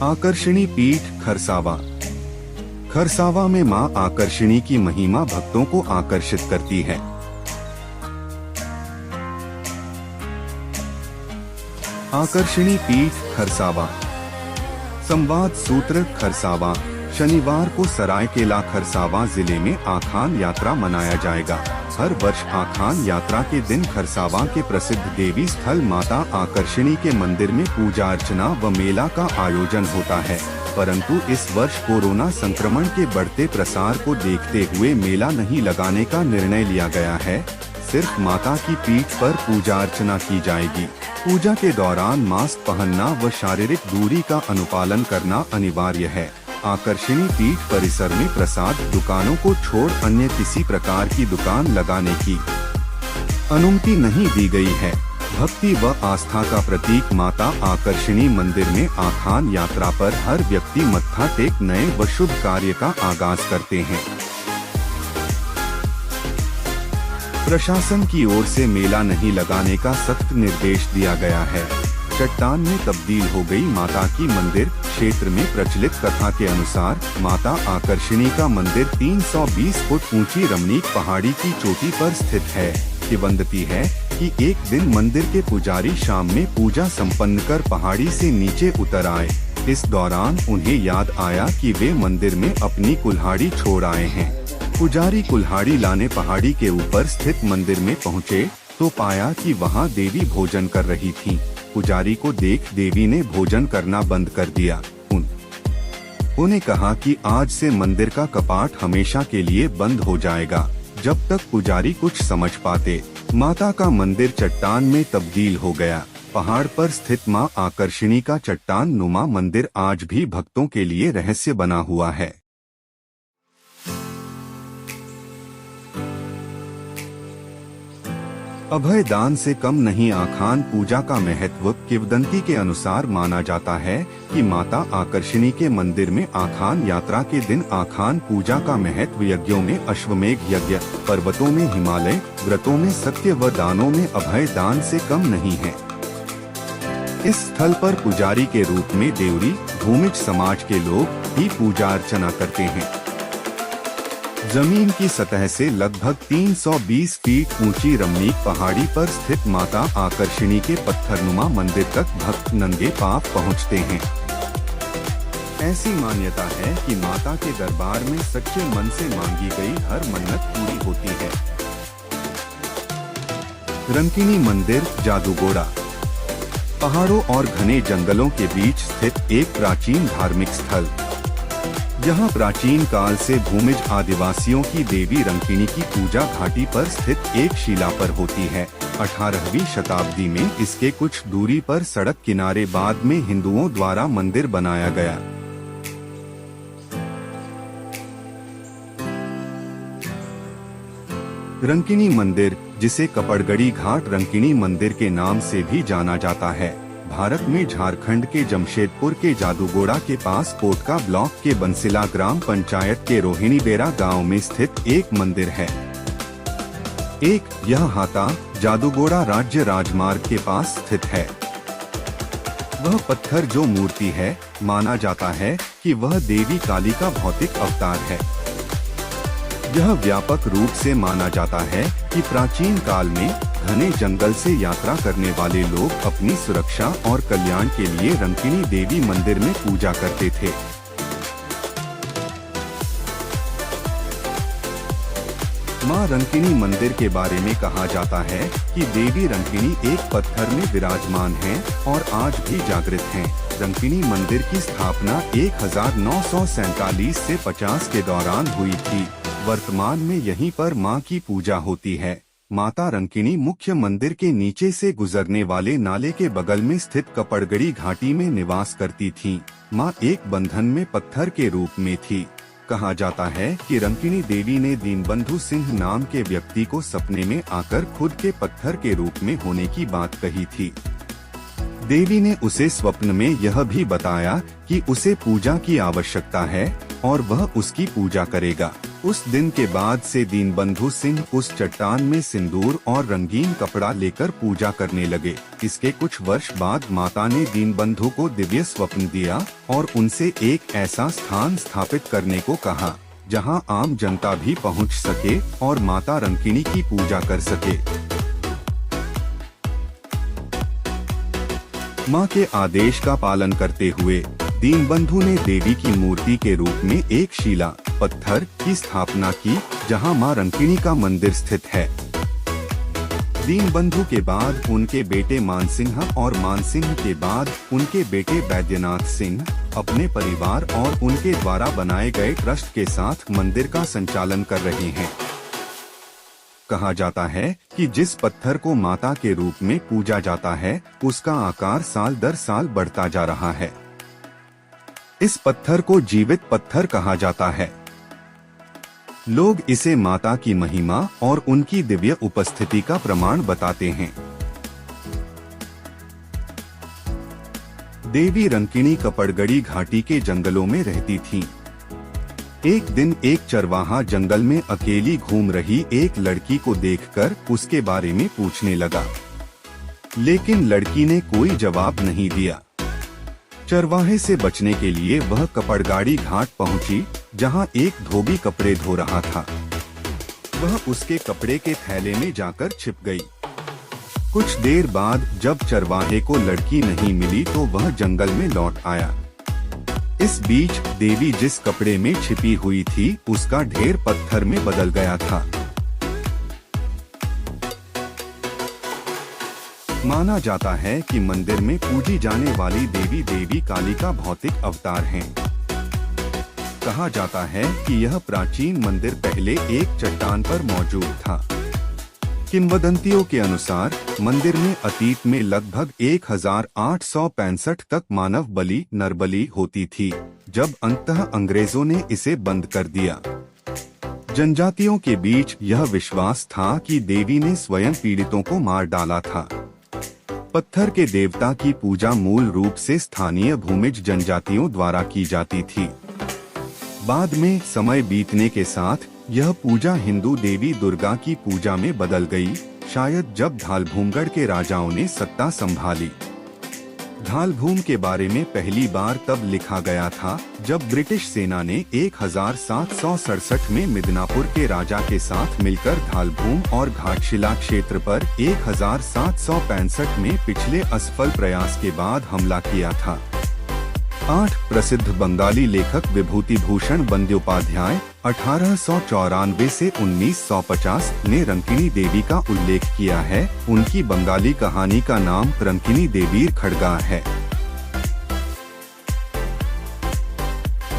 आकर्षणी पीठ खरसावा। खरसावा में मां आकर्षणी की महिमा भक्तों को आकर्षित करती है। आकर्षणी पीठ खरसावा। संवाद सूत्र खरसावा। शनिवार को सरायकेला खरसावा जिले में आखान यात्रा मनाया जाएगा। हर वर्ष आखान यात्रा के दिन खरसावा के प्रसिद्ध देवी स्थल माता आकर्षणी के मंदिर में पूजा अर्चना व मेला का आयोजन होता है, परंतु इस वर्ष कोरोना संक्रमण के बढ़ते प्रसार को देखते हुए मेला नहीं लगाने का निर्णय लिया गया है। सिर्फ माता की पीठ पर पूजा अर्चना की जाएगी। पूजा के दौरान मास्क पहनना व शारीरिक दूरी का अनुपालन करना अनिवार्य है। आकर्षणी पीठ परिसर में प्रसाद दुकानों को छोड़ अन्य किसी प्रकार की दुकान लगाने की अनुमति नहीं दी गई है। भक्ति व आस्था का प्रतीक माता आकर्षणी मंदिर में आखान यात्रा पर हर व्यक्ति मत्था टेक नए व शुभ कार्य का आगाज करते हैं। प्रशासन की ओर से मेला नहीं लगाने का सख्त निर्देश दिया गया है। चट्टान में तब्दील हो गई माता की मंदिर। क्षेत्र में प्रचलित कथा के अनुसार माता आकर्षणी का मंदिर 320 फुट ऊंची रमणीक पहाड़ी की चोटी पर स्थित है। किंवदंती है कि एक दिन मंदिर के पुजारी शाम में पूजा संपन्न कर पहाड़ी से नीचे उतर आए। इस दौरान उन्हें याद आया कि वे मंदिर में अपनी कुल्हाड़ी छोड़ आए हैं। पुजारी कुल्हाड़ी लाने पहाड़ी के ऊपर स्थित मंदिर में पहुँचे तो पाया कि वहाँ देवी भोजन कर रही थीं। पुजारी को देख देवी ने भोजन करना बंद कर दिया। उन्हें कहा कि आज से मंदिर का कपाट हमेशा के लिए बंद हो जाएगा। जब तक पुजारी कुछ समझ पाते, माता का मंदिर चट्टान में तब्दील हो गया। पहाड़ पर स्थित मां आकर्षणी का चट्टान नुमा मंदिर आज भी भक्तों के लिए रहस्य बना हुआ है। अभय दान से कम नहीं आखान पूजा का महत्व। किंवदंती के अनुसार माना जाता है कि माता आकर्षणी के मंदिर में आखान यात्रा के दिन आखान पूजा का महत्व यज्ञों में अश्वमेघ यज्ञ, पर्वतों में हिमालय, व्रतों में सत्य व दानों में अभय दान से कम नहीं है। इस स्थल पर पुजारी के रूप में देवरी भूमिज समाज के लोग ही पूजा अर्चना करते हैं। जमीन की सतह से लगभग 320 फीट ऊंची रमणीक पहाड़ी पर स्थित माता आकर्षणी के पत्थरनुमा मंदिर तक भक्त नंगे पांव पहुंचते हैं। ऐसी मान्यता है कि माता के दरबार में सच्चे मन से मांगी गई हर मन्नत पूरी होती है। रंकिणी मंदिर जादूगोड़ा पहाड़ों और घने जंगलों के बीच स्थित एक प्राचीन धार्मिक स्थल। यहाँ प्राचीन काल से भूमिज आदिवासियों की देवी रंकिणी की पूजा घाटी पर स्थित एक शिला पर होती है। 18वीं शताब्दी में इसके कुछ दूरी पर सड़क किनारे बाद में हिंदुओं द्वारा मंदिर बनाया गया। रंकिणी मंदिर, जिसे कपड़गड़ी घाट रंकिणी मंदिर के नाम से भी जाना जाता है, भारत में झारखंड के जमशेदपुर के जादूगोड़ा के पास कोटका ब्लॉक के बंसिला ग्राम पंचायत के रोहिणीबेरा गांव में स्थित एक मंदिर है। यह हाता जादूगोड़ा राज्य राजमार्ग के पास स्थित है। वह पत्थर जो मूर्ति है, माना जाता है कि वह देवी काली का भौतिक अवतार है। यह व्यापक रूप से माना जाता है कि प्राचीन काल में घने जंगल से यात्रा करने वाले लोग अपनी सुरक्षा और कल्याण के लिए रंकिणी देवी मंदिर में पूजा करते थे। मां रंकिणी मंदिर के बारे में कहा जाता है कि देवी रंकिणी एक पत्थर में विराजमान हैं और आज भी जागृत हैं। रंकिणी मंदिर की स्थापना 1947 से 50 के दौरान हुई थी। वर्तमान में यहीं पर मां की पूजा होती है। माता रंकिणी मुख्य मंदिर के नीचे से गुजरने वाले नाले के बगल में स्थित कपड़गड़ी घाटी में निवास करती थीं। मां एक बंधन में पत्थर के रूप में थी। कहा जाता है कि रंकिणी देवी ने दीनबंधु सिंह नाम के व्यक्ति को सपने में आकर खुद के पत्थर के रूप में होने की बात कही थी। देवी ने उसे स्वप्न में यह भी बताया कि उसे पूजा की आवश्यकता है और वह उसकी पूजा करेगा। उस दिन के बाद से दीनबंधु सिंह उस चट्टान में सिंदूर और रंगीन कपड़ा लेकर पूजा करने लगे। इसके कुछ वर्ष बाद माता ने दीनबंधु को दिव्य स्वप्न दिया और उनसे एक ऐसा स्थान स्थापित करने को कहा जहां आम जनता भी पहुंच सके और माता रंकिणी की पूजा कर सके। मां के आदेश का पालन करते हुए दीनबंधु ने देवी की मूर्ति के रूप में एक शिला पत्थर की स्थापना की जहां मां रंकिणी का मंदिर स्थित है। दीनबंधु के बाद उनके बेटे मानसिंह और मानसिंह के बाद उनके बेटे बैद्यनाथ सिंह अपने परिवार और उनके द्वारा बनाए गए ट्रस्ट के साथ मंदिर का संचालन कर रहे हैं। कहा जाता है कि जिस पत्थर को माता के रूप में पूजा जाता है उसका आकार साल दर साल बढ़ता जा रहा है। इस पत्थर को जीवित पत्थर कहा जाता है। लोग इसे माता की महिमा और उनकी दिव्य उपस्थिति का प्रमाण बताते हैं। देवी रंकिणी कपड़गड़ी घाटी के जंगलों में रहती थीं। एक दिन एक चरवाहा जंगल में अकेली घूम रही एक लड़की को देखकर उसके बारे में पूछने लगा, लेकिन लड़की ने कोई जवाब नहीं दिया। चरवाहे से बचने के लिए वह कपड़गाड़ी घाट पहुंची, जहां एक धोबी कपड़े धो रहा था। वह उसके कपड़े के थैले में जाकर छिप गई। कुछ देर बाद जब चरवाहे को लड़की नहीं मिली तो वह जंगल में लौट आया। इस बीच देवी जिस कपड़े में छिपी हुई थी उसका ढेर पत्थर में बदल गया था। माना जाता है कि मंदिर में पूजी जाने वाली देवी देवी काली का भौतिक अवतार हैं। कहा जाता है कि यह प्राचीन मंदिर पहले एक चट्टान पर मौजूद था। किंवदंतियों के अनुसार मंदिर में अतीत में लगभग 1865 तक मानव बलि नरबलि होती थी, जब अंततः अंग्रेजों ने इसे बंद कर दिया। जनजातियों के बीच यह विश्वास था कि देवी ने स्वयं पीड़ितों को मार डाला था। पत्थर के देवता की पूजा मूल रूप से स्थानीय भूमिज जनजातियों द्वारा की जाती थी। बाद में समय बीतने के साथ यह पूजा हिंदू देवी दुर्गा की पूजा में बदल गई, शायद जब धालभूमगढ़ के राजाओं ने सत्ता संभाली। धालभूम के बारे में पहली बार तब लिखा गया था जब ब्रिटिश सेना ने 1767 में मिदनापुर के राजा के साथ मिलकर धालभूम और घाटशिला क्षेत्र पर 1765 में पिछले असफल प्रयास के बाद हमला किया था। 8 प्रसिद्ध बंगाली लेखक विभूति भूषण बंद्योपाध्याय 1894 से 1950 ने रंकिनी देवी का उल्लेख किया है। उनकी बंगाली कहानी का नाम रंकिनी देवीर खड़गा है।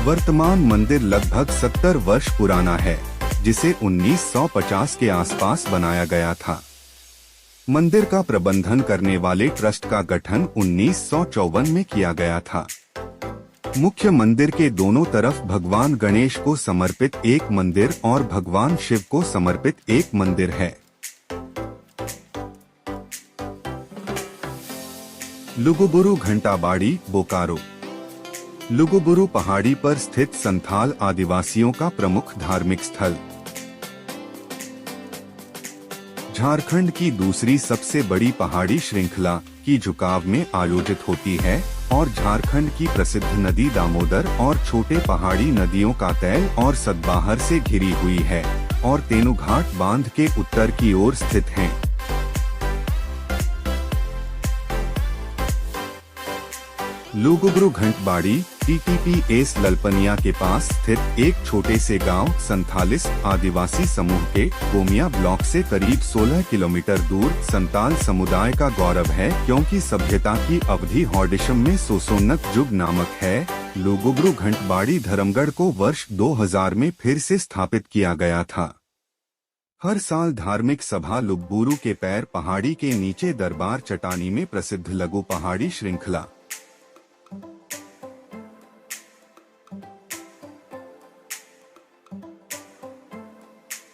वर्तमान मंदिर लगभग 70 वर्ष पुराना है, जिसे 1950 के आसपास बनाया गया था। मंदिर का प्रबंधन करने वाले ट्रस्ट का गठन 1954 में किया गया था। मुख्य मंदिर के दोनों तरफ भगवान गणेश को समर्पित एक मंदिर और भगवान शिव को समर्पित एक मंदिर है। लुगुबुरु घंटाबाड़ी, बोकारो। लुगुबुरु पहाड़ी पर स्थित संथाल आदिवासियों का प्रमुख धार्मिक स्थल। झारखंड की दूसरी सबसे बड़ी पहाड़ी श्रृंखला की झुकाव में आयोजित होती है और झारखंड की प्रसिद्ध नदी दामोदर और छोटे पहाड़ी नदियों का तैल और सतबाहर से घिरी हुई है और तेनुघाट बांध के उत्तर की ओर स्थित है। लुगुबुरु घंटबाड़ी TTPS ललपनिया के पास स्थित एक छोटे से गांव संथालिस आदिवासी समूह के गोमिया ब्लॉक से करीब 16 किलोमीटर दूर संताल समुदाय का गौरव है, क्योंकि सभ्यता की अवधि हॉडिशम में सोसोन्नत जुग नामक है। लुगुबुरु घंटबाड़ी धर्मगढ़ को वर्ष 2000 में फिर से स्थापित किया गया था। हर साल धार्मिक सभा लुगुबुरु के पैर पहाड़ी के नीचे दरबार चटानी में प्रसिद्ध लघु पहाड़ी श्रृंखला।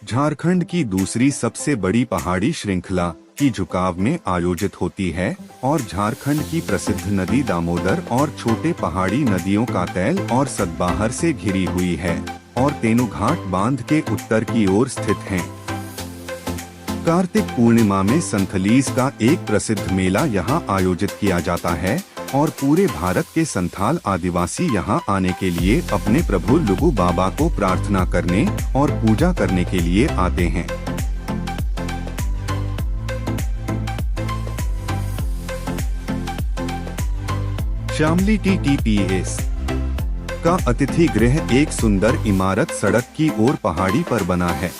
झारखंड की दूसरी सबसे बड़ी पहाड़ी श्रृंखला की झुकाव में आयोजित होती है और झारखंड की प्रसिद्ध नदी दामोदर और छोटे पहाड़ी नदियों का तैल और सतबाहर से घिरी हुई है और तेनुघाट बांध के उत्तर की ओर स्थित है। कार्तिक पूर्णिमा में संथलीज का एक प्रसिद्ध मेला यहाँ आयोजित किया जाता है और पूरे भारत के संथाल आदिवासी यहाँ आने के लिए अपने प्रभु लुगु बाबा को प्रार्थना करने और पूजा करने के लिए आते हैं। शामली TTPS का अतिथि गृह एक सुंदर इमारत सड़क की ओर पहाड़ी पर बना है।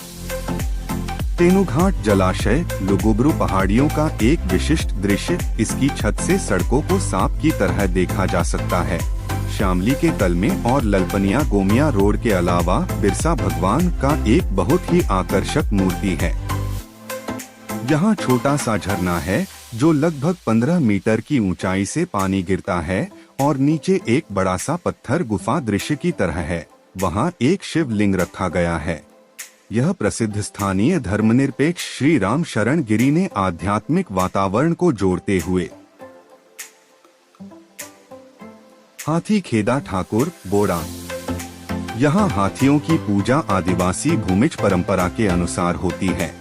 तेनुघाट जलाशय लुगुबुरु पहाड़ियों का एक विशिष्ट दृश्य, इसकी छत से सड़कों को सांप की तरह देखा जा सकता है। शामली के तल में और ललपनिया गोमिया रोड के अलावा बिरसा भगवान का एक बहुत ही आकर्षक मूर्ति है। यहाँ छोटा सा झरना है जो लगभग 15 मीटर की ऊंचाई से पानी गिरता है और नीचे एक बड़ा सा पत्थर गुफा दृश्य की तरह है। वहाँ एक शिवलिंग रखा गया है। यह प्रसिद्ध स्थानीय धर्मनिरपेक्ष श्री राम शरण गिरी ने आध्यात्मिक वातावरण को जोड़ते हुए हाथी खेदा ठाकुर बोड़ा। यहाँ हाथियों की पूजा आदिवासी भूमिज परंपरा के अनुसार होती है।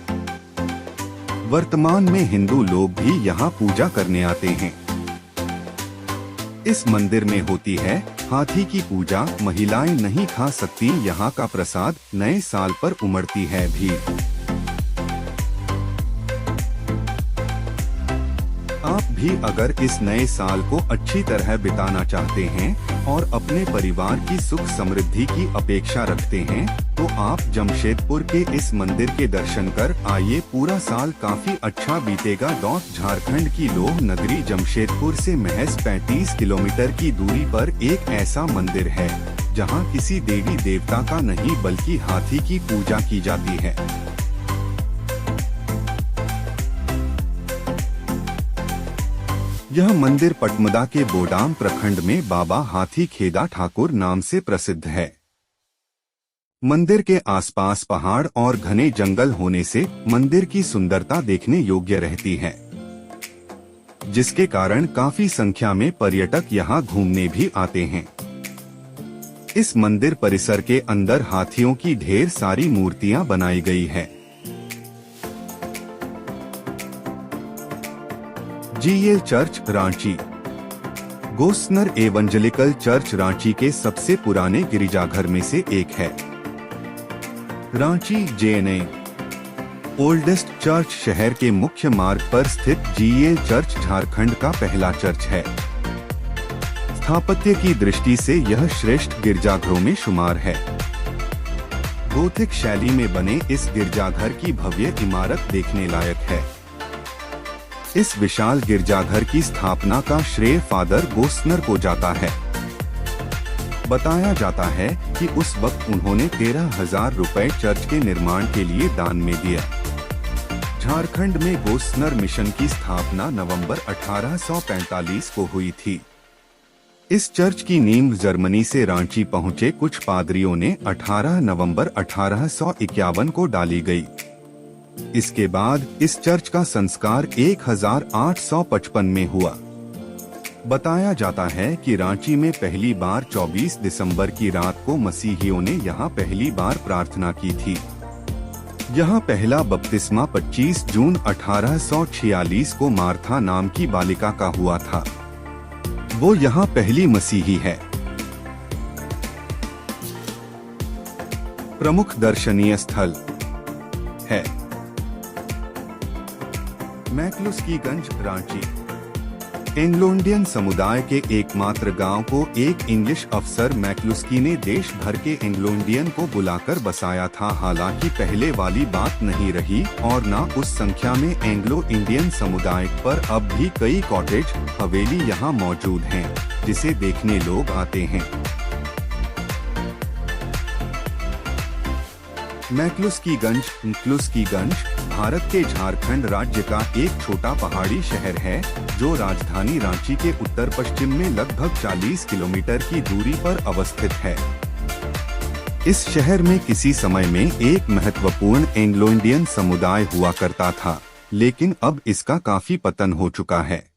वर्तमान में हिंदू लोग भी यहाँ पूजा करने आते हैं। इस मंदिर में होती है हाथी की पूजा। महिलाएं नहीं खा सकती यहाँ का प्रसाद। नए साल पर उमड़ती है भीड़। आप भी अगर इस नए साल को अच्छी तरह बिताना चाहते हैं और अपने परिवार की सुख समृद्धि की अपेक्षा रखते हैं तो आप जमशेदपुर के इस मंदिर के दर्शन कर आइए। पूरा साल काफी अच्छा बीतेगा। झारखंड की लोह नगरी जमशेदपुर से महज 35 किलोमीटर की दूरी पर एक ऐसा मंदिर है जहां किसी देवी देवता का नहीं बल्कि हाथी की पूजा की जाती है। यह मंदिर पटमदा के बोडाम प्रखंड में बाबा हाथी खेदा ठाकुर नाम से प्रसिद्ध है। मंदिर के आसपास पहाड़ और घने जंगल होने से मंदिर की सुंदरता देखने योग्य रहती है, जिसके कारण काफी संख्या में पर्यटक यहां घूमने भी आते हैं। इस मंदिर परिसर के अंदर हाथियों की ढेर सारी मूर्तियां बनाई गई है। GL church Ranchi Gossner evangelical church Ranchi के सबसे पुराने गिरिजाघर में से एक है। रांची जेएनए ओल्डेस्ट चर्च शहर के मुख्य मार्ग पर स्थित जीएल चर्च झारखंड का पहला चर्च है। स्थापत्य की दृष्टि से यह श्रेष्ठ गिरजाघरों में शुमार है। गोथिक शैली में बने इस गिरजाघर की भव्य इमारत देखने लायक है। इस विशाल गिरजाघर की स्थापना का श्रेय फादर गोस्नर को जाता है। बताया जाता है कि उस वक्त उन्होंने 13,000 रुपए चर्च के निर्माण के लिए दान में दिया। झारखंड में गोस्नर मिशन की स्थापना नवंबर 1845 को हुई थी। इस चर्च की नींव जर्मनी से रांची पहुंचे कुछ पादरियों ने 18 नवंबर 1851 को डाली गई। इसके बाद इस चर्च का संस्कार 1855 में हुआ। बताया जाता है कि रांची में पहली बार 24 दिसंबर की रात को मसीहियों ने यहां पहली बार प्रार्थना की थी। यहां पहला बपतिस्मा 25 जून 1846 को मार्था नाम की बालिका का हुआ था। वो यहां पहली मसीही है। प्रमुख दर्शनीय स्थल है मैक्लुस्कीगंज रांची। एंग्लो इंडियन समुदाय के एकमात्र गांव को एक इंग्लिश अफसर मैक्लुस्की ने देश भर के एंग्लो इंडियन को बुलाकर बसाया था। हालांकि पहले वाली बात नहीं रही और न उस संख्या में एंग्लो इंडियन समुदाय पर अब भी कई कॉटेज हवेली यहां मौजूद हैं, जिसे देखने लोग आते हैं। मैक्लुस्कीगंज भारत के झारखंड राज्य का एक छोटा पहाड़ी शहर है जो राजधानी रांची के उत्तर पश्चिम में लगभग 40 किलोमीटर की दूरी पर अवस्थित है। इस शहर में किसी समय में एक महत्वपूर्ण एंग्लो इंडियन समुदाय हुआ करता था, लेकिन अब इसका काफी पतन हो चुका है।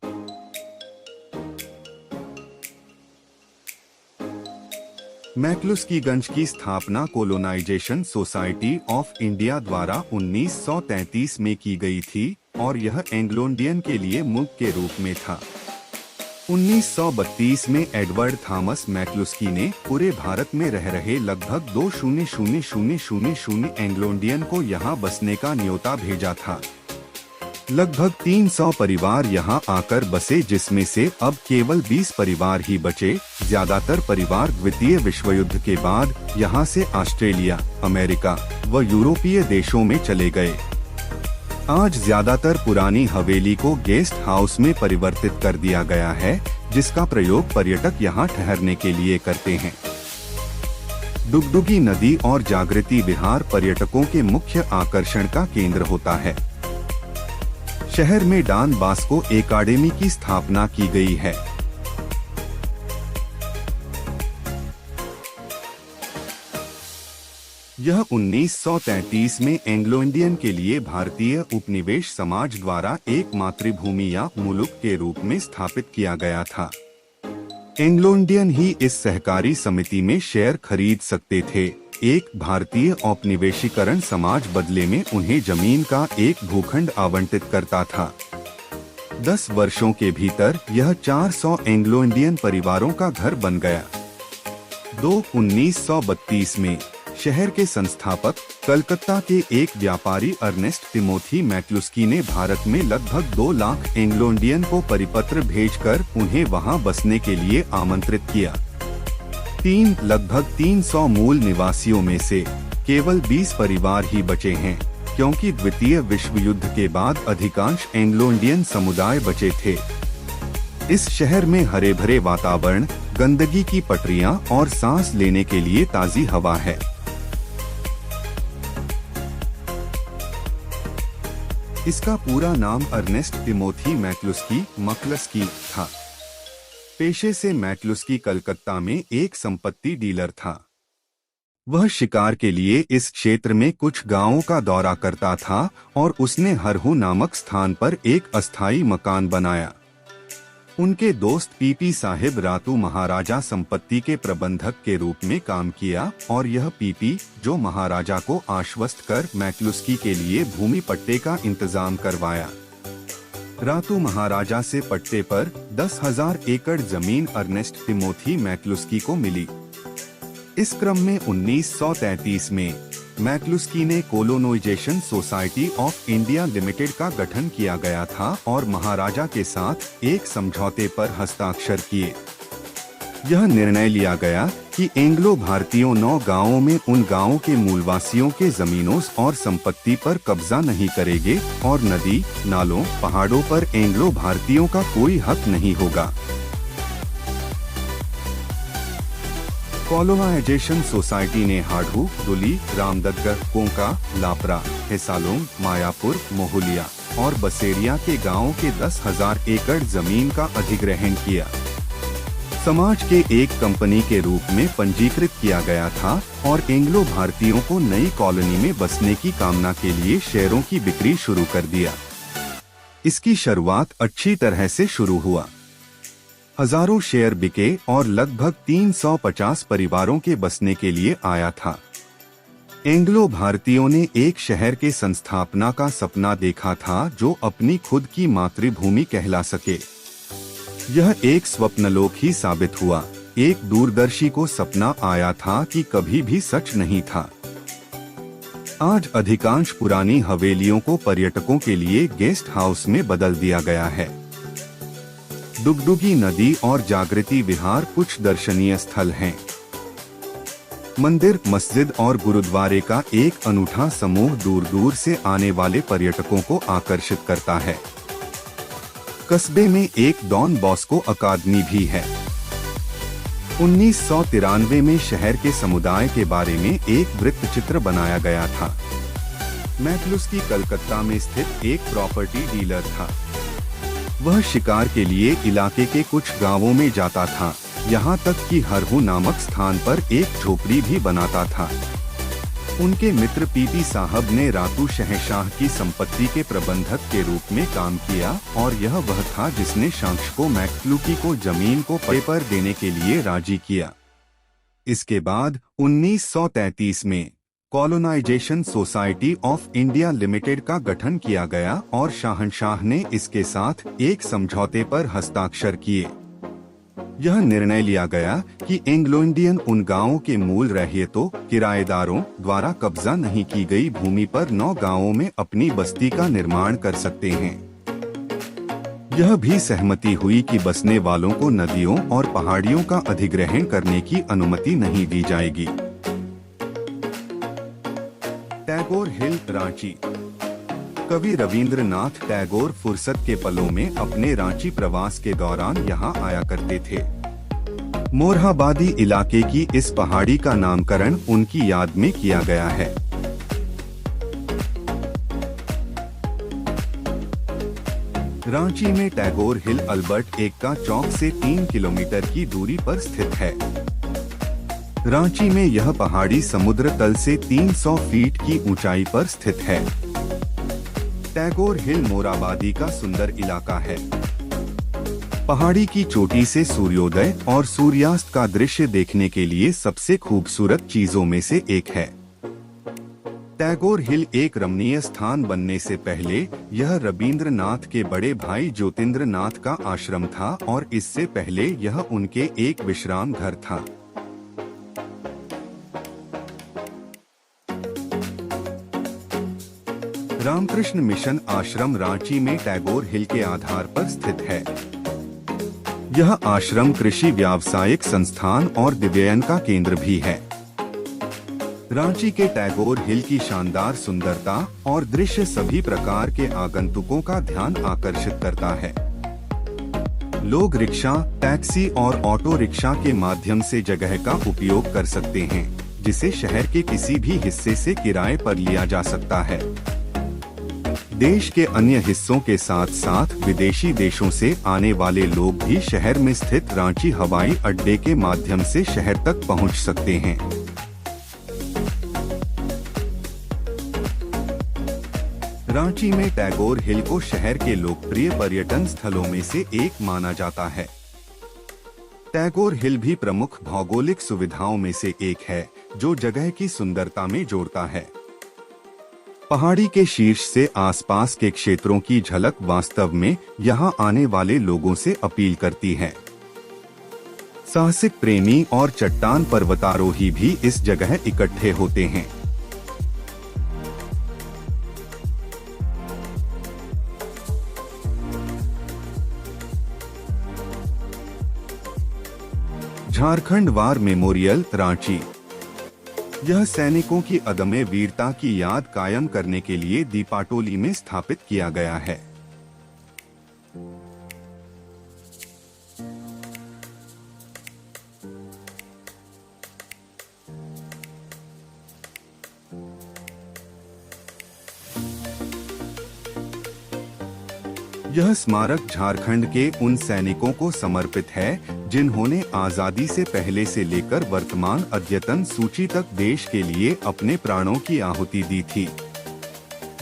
मैक्लुस्कीगंज की स्थापना कोलोनाइजेशन सोसाइटी ऑफ इंडिया द्वारा 1933 में की गई थी और यह एंग्लो इंडियन के लिए मुल्क के रूप में था। 1932 में एडवर्ड थॉमस मैक्लुस्की ने पूरे भारत में रह रहे लगभग 2,000 एंग्लो इंडियन को यहाँ बसने का न्योता भेजा था। लगभग 300 परिवार यहाँ आकर बसे, जिसमें से अब केवल 20 परिवार ही बचे। ज्यादातर परिवार द्वितीय विश्व युद्ध के बाद यहाँ से ऑस्ट्रेलिया, अमेरिका व यूरोपीय देशों में चले गए। आज ज्यादातर पुरानी हवेली को गेस्ट हाउस में परिवर्तित कर दिया गया है, जिसका प्रयोग पर्यटक यहाँ ठहरने के लिए करते हैं। डुगडुगी नदी और जागृति विहार पर्यटकों के मुख्य आकर्षण का केंद्र होता है। शहर में डॉन बॉस्को एकेडमी की स्थापना की गई है। यह 1933 में एंग्लो इंडियन के लिए भारतीय उपनिवेश समाज द्वारा एक मातृभूमि या मुल्क के रूप में स्थापित किया गया था। एंग्लो इंडियन ही इस सहकारी समिति में शेयर खरीद सकते थे। एक भारतीय औपनिवेशीकरण समाज बदले में उन्हें जमीन का एक भूखंड आवंटित करता था। 10 वर्षों के भीतर यह 400 एंग्लो इंडियन परिवारों का घर बन गया। 1932 में शहर के संस्थापक कलकत्ता के एक व्यापारी अर्नेस्ट टिमोथी मैक्लुस्की ने भारत में लगभग 2 लाख एंग्लो इंडियन को परिपत्र भेजकर उन्हें वहां बसने के लिए आमंत्रित किया। लगभग 300 मूल निवासियों में से केवल 20 परिवार ही बचे हैं, क्योंकि द्वितीय विश्व युद्ध के बाद अधिकांश एंग्लो इंडियन समुदाय बचे थे। इस शहर में हरे भरे वातावरण, गंदगी की पटरियां और सांस लेने के लिए ताजी हवा है। इसका पूरा नाम अर्नेस्ट टिमोथी मैक्लुस्की था। पेशे से मैक्लुस्की कलकत्ता में एक संपत्ति डीलर था। वह शिकार के लिए इस क्षेत्र में कुछ गांवों का दौरा करता था और उसने हरहू नामक स्थान पर एक अस्थायी मकान बनाया। उनके दोस्त पीपी साहिब रातू महाराजा संपत्ति के प्रबंधक के रूप में काम किया और यह पीपी, जो महाराजा को आश्वस्त कर मैक्लुस्की के लिए भूमि पट्टे का इंतजाम करवाया। रातू महाराजा से पट्टे पर 10,000 एकड़ जमीन अर्नेस्ट टिमोथी मैक्लुस्की को मिली। इस क्रम में 1933 में मैक्लुस्की ने colonisation society of India limited का गठन किया गया था और महाराजा के साथ एक समझौते पर हस्ताक्षर किए। यह निर्णय लिया गया कि एंग्लो भारतीयों 9 गांवों में उन गांवों के मूलवासियों के जमीनों और संपत्ति पर कब्जा नहीं करेंगे और नदी, नालों, पहाड़ों पर एंग्लो भारतीयों का कोई हक नहीं होगा। कोलोनाइजेशन सोसाइटी ने हाडू, दुली, रामदग्गर, कोंका, लापरा, हेसालोंग, मायापुर, मोहुलिया और बसेरिया के गांवों के 10,000 एकड़ जमीन का अधिग्रहण किया। समाज के एक कंपनी के रूप में पंजीकृत किया गया था और एंग्लो भारतीयों को नई कॉलोनी में बसने की कामना के लिए शेयरों की बिक्री शुरू कर दिया। इसकी शुरुआत अच्छी तरह से शुरू हुआ। हजारों शेयर बिके और लगभग 350 परिवारों के बसने के लिए आया था। एंग्लो भारतीयों ने एक शहर के संस्थापना का सपना देखा था जो अपनी खुद की मातृभूमि कहला सके। यह एक स्वप्नलोक ही साबित हुआ। एक दूरदर्शी को सपना आया था कि कभी भी सच नहीं था। आज अधिकांश पुरानी हवेलियों को पर्यटकों के लिए गेस्ट हाउस में बदल दिया गया है। दुगदुगी नदी और जागृति विहार कुछ दर्शनीय स्थल हैं। मंदिर, मस्जिद और गुरुद्वारे का एक अनूठा समूह दूर दूर से आने वाले पर्यटकों को आकर्षित करता है। कस्बे में एक डॉन बॉस्को अकादमी भी है। 1993 में शहर के समुदाय के बारे में एक वृत्तचित्र बनाया गया था। मैक्लुस्की कलकत्ता में स्थित एक प्रॉपर्टी डीलर था। वह शिकार के लिए इलाके के कुछ गांवों में जाता था, यहाँ तक कि हरहू नामक स्थान पर एक झोपड़ी भी बनाता था। उनके मित्र पीपी साहब ने रातू शहशाह की संपत्ति के प्रबंधक के रूप में काम किया और यह वह था जिसने शंख को मैक्लुस्की को जमीन को पट्टे पर देने के लिए राजी किया। इसके बाद 1933 में colonisation society of India limited का गठन किया गया और शहंशाह ने इसके साथ एक समझौते पर हस्ताक्षर किए। यह निर्णय लिया गया कि एंग्लो इंडियन उन गांवों के मूल रहियतों, किराएदारों द्वारा कब्जा नहीं की गई भूमि पर 9 गांवों में अपनी बस्ती का निर्माण कर सकते हैं। यह भी सहमति हुई कि बसने वालों को नदियों और पहाड़ियों का अधिग्रहण करने की अनुमति नहीं दी जाएगी। टैगोर हिल, रांची। कवि रविंद्रनाथ टैगोर फुर्सत के पलों में अपने रांची प्रवास के दौरान यहाँ आया करते थे। मोरहाबादी इलाके की इस पहाड़ी का नामकरण उनकी याद में किया गया है। रांची में टैगोर हिल अल्बर्ट एक्का चौक से 3 किलोमीटर की दूरी पर स्थित है। रांची में यह पहाड़ी समुद्र तल से 300 फीट की ऊंचाई पर स्थित है। टैगोर हिल मोरहाबादी का सुंदर इलाका है। पहाड़ी की चोटी से सूर्योदय और सूर्यास्त का दृश्य देखने के लिए सबसे खूबसूरत चीजों में से एक है। टैगोर हिल एक रमणीय स्थान बनने से पहले यह रविंद्रनाथ के बड़े भाई ज्योतिन्द्रनाथ का आश्रम था और इससे पहले यह उनके एक विश्राम घर था। रामकृष्ण मिशन आश्रम रांची में टैगोर हिल के आधार पर स्थित है। यह आश्रम कृषि व्यावसायिक संस्थान और दिव्यायन का केंद्र भी है। रांची के टैगोर हिल की शानदार सुंदरता और दृश्य सभी प्रकार के आगंतुकों का ध्यान आकर्षित करता है। लोग रिक्शा, टैक्सी और ऑटो रिक्शा के माध्यम से जगह का उपयोग कर सकते हैं, जिसे शहर के किसी भी हिस्से से किराए पर लिया जा सकता है। देश के अन्य हिस्सों के साथ साथ विदेशी देशों से आने वाले लोग भी शहर में स्थित रांची हवाई अड्डे के माध्यम से शहर तक पहुंच सकते हैं। रांची में टैगोर हिल को शहर के लोकप्रिय पर्यटन स्थलों में से एक माना जाता है। टैगोर हिल भी प्रमुख भौगोलिक सुविधाओं में से एक है, जो जगह की सुंदरता में जोड़ता है। पहाड़ी के शीर्ष से आसपास के क्षेत्रों की झलक वास्तव में यहां आने वाले लोगों से अपील करती है। साहसिक प्रेमी और चट्टान पर्वतारोही भी इस जगह इकट्ठे होते हैं। Jharkhand war memorial Ranchi. यह सैनिकों की अदम्य वीरता की याद कायम करने के लिए दीपाटोली में स्थापित किया गया है। यह स्मारक झारखंड के उन सैनिकों को समर्पित है जिन्होंने आजादी से पहले से लेकर वर्तमान अद्यतन सूची तक देश के लिए अपने प्राणों की आहुति दी थी।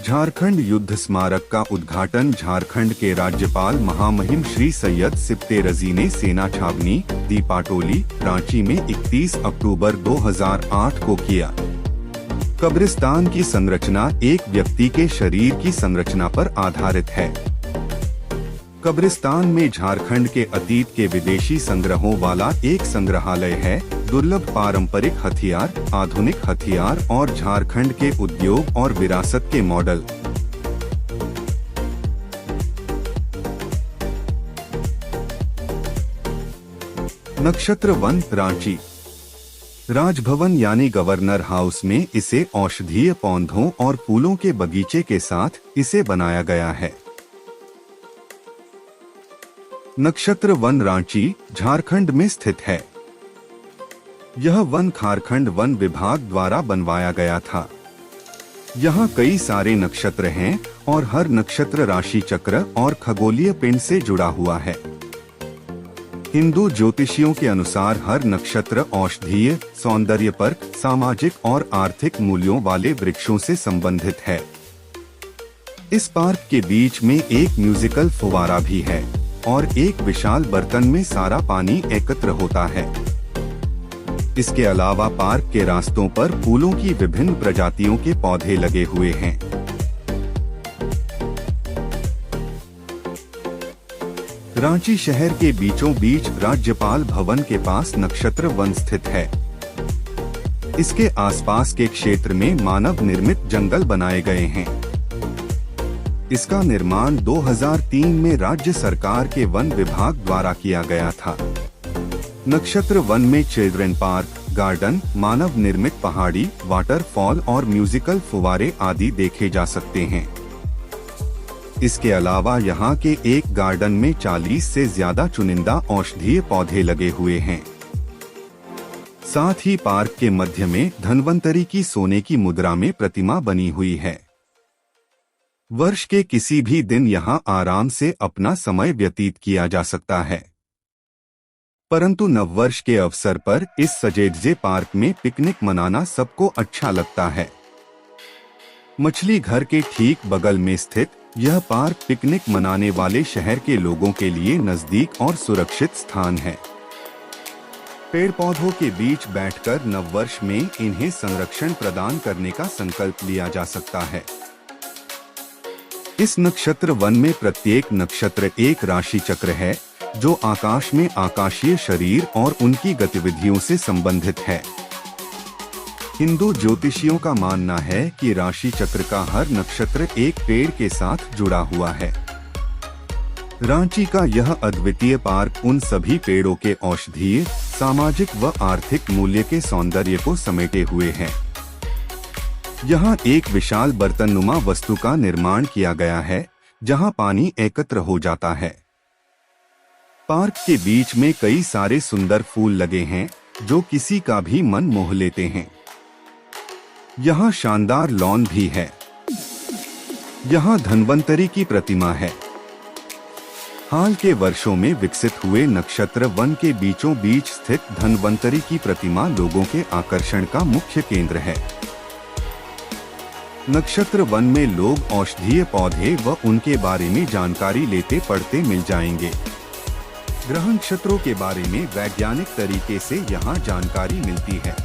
झारखंड युद्ध स्मारक का उद्घाटन झारखंड के राज्यपाल महामहिम श्री सैयद सिप्ते रजी ने सेना छावनी दीपाटोली रांची में 31 अक्टूबर 2008 को किया। कब्रिस्तान की संरचना एक व्यक्ति के शरीर की संरचना पर आधारित है। कब्रिस्तान में झारखंड के अतीत के विदेशी संग्रहों वाला एक संग्रहालय है। दुर्लभ पारंपरिक हथियार, आधुनिक हथियार और झारखंड के उद्योग और विरासत के मॉडल। नक्षत्र वन रांची। राजभवन यानी गवर्नर हाउस में इसे औषधीय पौधों और फूलों के बगीचे के साथ इसे बनाया गया है। नक्षत्र वन रांची झारखंड में स्थित है। यह वन झारखंड वन विभाग द्वारा बनवाया गया था। यहाँ कई सारे नक्षत्र हैं और हर नक्षत्र राशि चक्र और खगोलीय पिंड से जुड़ा हुआ है। हिंदू ज्योतिषियों के अनुसार हर नक्षत्र औषधीय, सौंदर्यपर्क, सामाजिक और आर्थिक मूल्यों वाले वृक्षों से संबंधित है। इस पार्क के बीच में एक म्यूजिकल फुवारा भी है और एक विशाल बर्तन में सारा पानी एकत्र होता है। इसके अलावा पार्क के रास्तों पर फूलों की विभिन्न प्रजातियों के पौधे लगे हुए हैं। रांची शहर के बीचों बीच राज्यपाल भवन के पास नक्षत्र वन स्थित है। इसके आसपास के क्षेत्र में मानव निर्मित जंगल बनाए गए हैं। इसका निर्माण 2003 में राज्य सरकार के वन विभाग द्वारा किया गया था। नक्षत्र वन में चिल्ड्रन पार्क, गार्डन, मानव निर्मित पहाड़ी, वाटरफॉल और म्यूजिकल फुवारे आदि देखे जा सकते हैं। इसके अलावा यहाँ के एक गार्डन में 40 से ज्यादा चुनिंदा औषधीय पौधे लगे हुए हैं। साथ ही पार्क के मध्य में धन्वंतरी की सोने की मुद्रा में प्रतिमा बनी हुई है। वर्ष के किसी भी दिन यहाँ आराम से अपना समय व्यतीत किया जा सकता है, परंतु नववर्ष के अवसर पर इस सजेडजे पार्क में पिकनिक मनाना सबको अच्छा लगता है। मछली घर के ठीक बगल में स्थित यह पार्क पिकनिक मनाने वाले शहर के लोगों के लिए नजदीक और सुरक्षित स्थान है। पेड़ पौधों के बीच बैठकर नववर्ष में इन्हें संरक्षण प्रदान करने का संकल्प लिया जा सकता है। इस नक्षत्र वन में प्रत्येक नक्षत्र एक राशि चक्र है, जो आकाश में आकाशीय शरीर और उनकी गतिविधियों से संबंधित है। हिंदू ज्योतिषियों का मानना है कि राशि चक्र का हर नक्षत्र एक पेड़ के साथ जुड़ा हुआ है। रांची का यह अद्वितीय पार्क उन सभी पेड़ों के औषधीय, सामाजिक व आर्थिक मूल्य के सौंदर्य को समेटे हुए है। यहाँ एक विशाल बर्तननुमा वस्तु का निर्माण किया गया है, जहाँ पानी एकत्र हो जाता है। पार्क के बीच में कई सारे सुंदर फूल लगे हैं, जो किसी का भी मन मोह लेते हैं। यहाँ शानदार लॉन भी है। यहाँ धन्वंतरी की प्रतिमा है। हाल के वर्षों में विकसित हुए नक्षत्र वन के बीचों बीच स्थित धन्वंतरी की प्रतिमा लोगों के आकर्षण का मुख्य केंद्र है। नक्षत्र वन में लोग औषधीय पौधे व उनके बारे में जानकारी लेते पढ़ते मिल जाएंगे। ग्रह नक्षत्रों के बारे में वैज्ञानिक तरीके से यहाँ जानकारी मिलती है।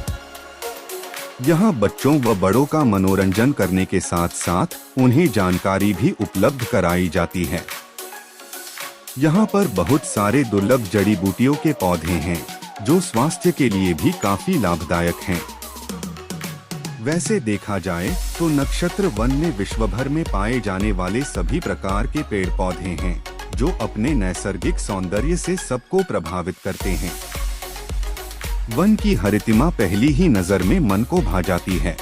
यहाँ बच्चों व बड़ों का मनोरंजन करने के साथ साथ उन्हें जानकारी भी उपलब्ध कराई जाती है। यहाँ पर बहुत सारे दुर्लभ जड़ी बूटियों के पौधे हैं, जो स्वास्थ्य के लिए भी काफी लाभदायक हैं। वैसे देखा जाए तो नक्षत्र वन में विश्व भर में पाए जाने वाले सभी प्रकार के पेड़ पौधे हैं, जो अपने नैसर्गिक सौंदर्य से सबको प्रभावित करते हैं। वन की हरितिमा पहली ही नजर में मन को भा जाती है।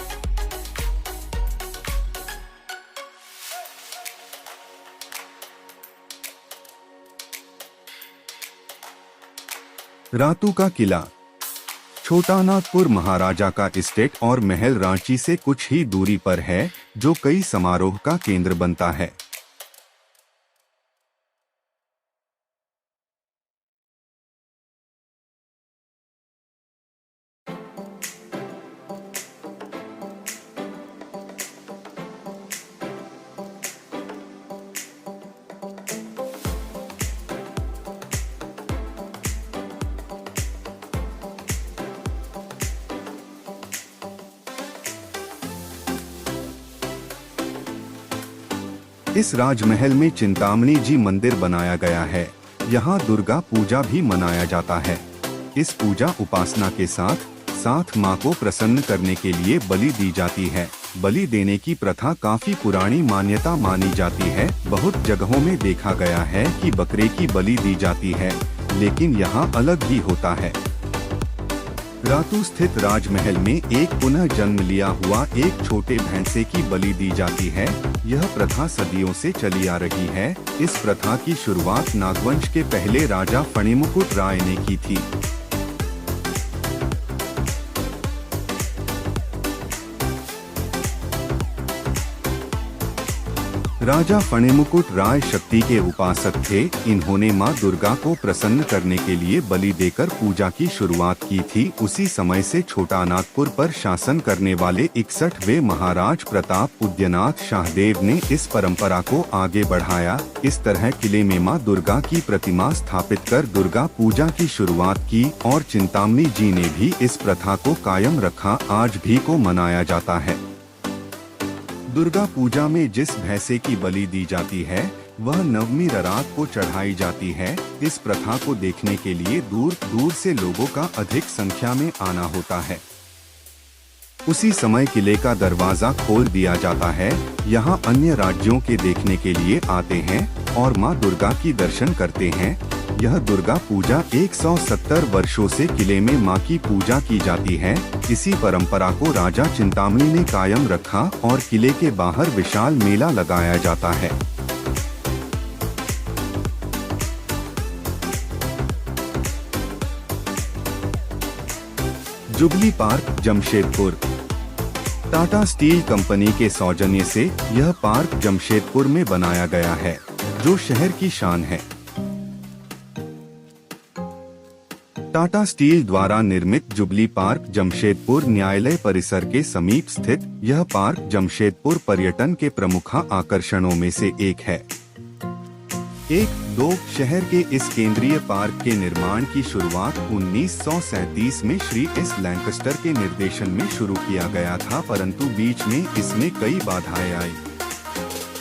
रातू का किला। छोटा नागपुर महाराजा का एस्टेट और महल रांची से कुछ ही दूरी पर है, जो कई समारोह का केंद्र बनता है। इस राजमहल में चिंतामणि जी मंदिर बनाया गया है। यहाँ दुर्गा पूजा भी मनाया जाता है। इस पूजा उपासना के साथ साथ माँ को प्रसन्न करने के लिए बलि दी जाती है। बलि देने की प्रथा काफी पुरानी मान्यता मानी जाती है। बहुत जगहों में देखा गया है कि बकरे की बलि दी जाती है, लेकिन यहाँ अलग ही होता है। रातू स्थित राजमहल में एक पुनः जन्म लिया हुआ एक छोटे भैंसे की बलि दी जाती है। यह प्रथा सदियों से चली आ रही है। इस प्रथा की शुरुआत नागवंश के पहले राजा फणिमुकुट राय ने की थी। राजा फणिमुकुट राय शक्ति के उपासक थे। इन्होंने मां दुर्गा को प्रसन्न करने के लिए बलि देकर पूजा की शुरुआत की थी। उसी समय से छोटा नागपुर पर शासन करने वाले 61वें महाराज प्रताप उद्यनाथ शाहदेव ने इस परंपरा को आगे बढ़ाया। इस तरह किले में मां दुर्गा की प्रतिमा स्थापित कर दुर्गा पूजा की शुरुआत की और चिंतामणि जी ने भी इस प्रथा को कायम रखा। आज भी को मनाया जाता है। दुर्गा पूजा में जिस भैंसे की बलि दी जाती है वह नवमी रात को चढ़ाई जाती है। इस प्रथा को देखने के लिए दूर दूर से लोगों का अधिक संख्या में आना होता है। उसी समय किले का दरवाजा खोल दिया जाता है। यहाँ अन्य राज्यों के देखने के लिए आते हैं और माँ दुर्गा की दर्शन करते हैं। यह दुर्गा पूजा 170 वर्षों से किले में मां की पूजा की जाती है। इसी परंपरा को राजा चिंतामणि ने कायम रखा और किले के बाहर विशाल मेला लगाया जाता है। Jubilee park Jamshedpur. Tata steel company के सौजन्य से यह पार्क जमशेदपुर में बनाया गया है, जो शहर की शान है। टाटा स्टील द्वारा निर्मित जुबली पार्क जमशेदपुर न्यायालय परिसर के समीप स्थित यह पार्क जमशेदपुर पर्यटन के प्रमुख आकर्षणों में से एक है। 1-2 शहर के इस केंद्रीय पार्क के निर्माण की शुरुआत 1937 में श्री एस लैंकस्टर के निर्देशन में शुरू किया गया था, परंतु बीच में इसमें कई बाधाएं आई।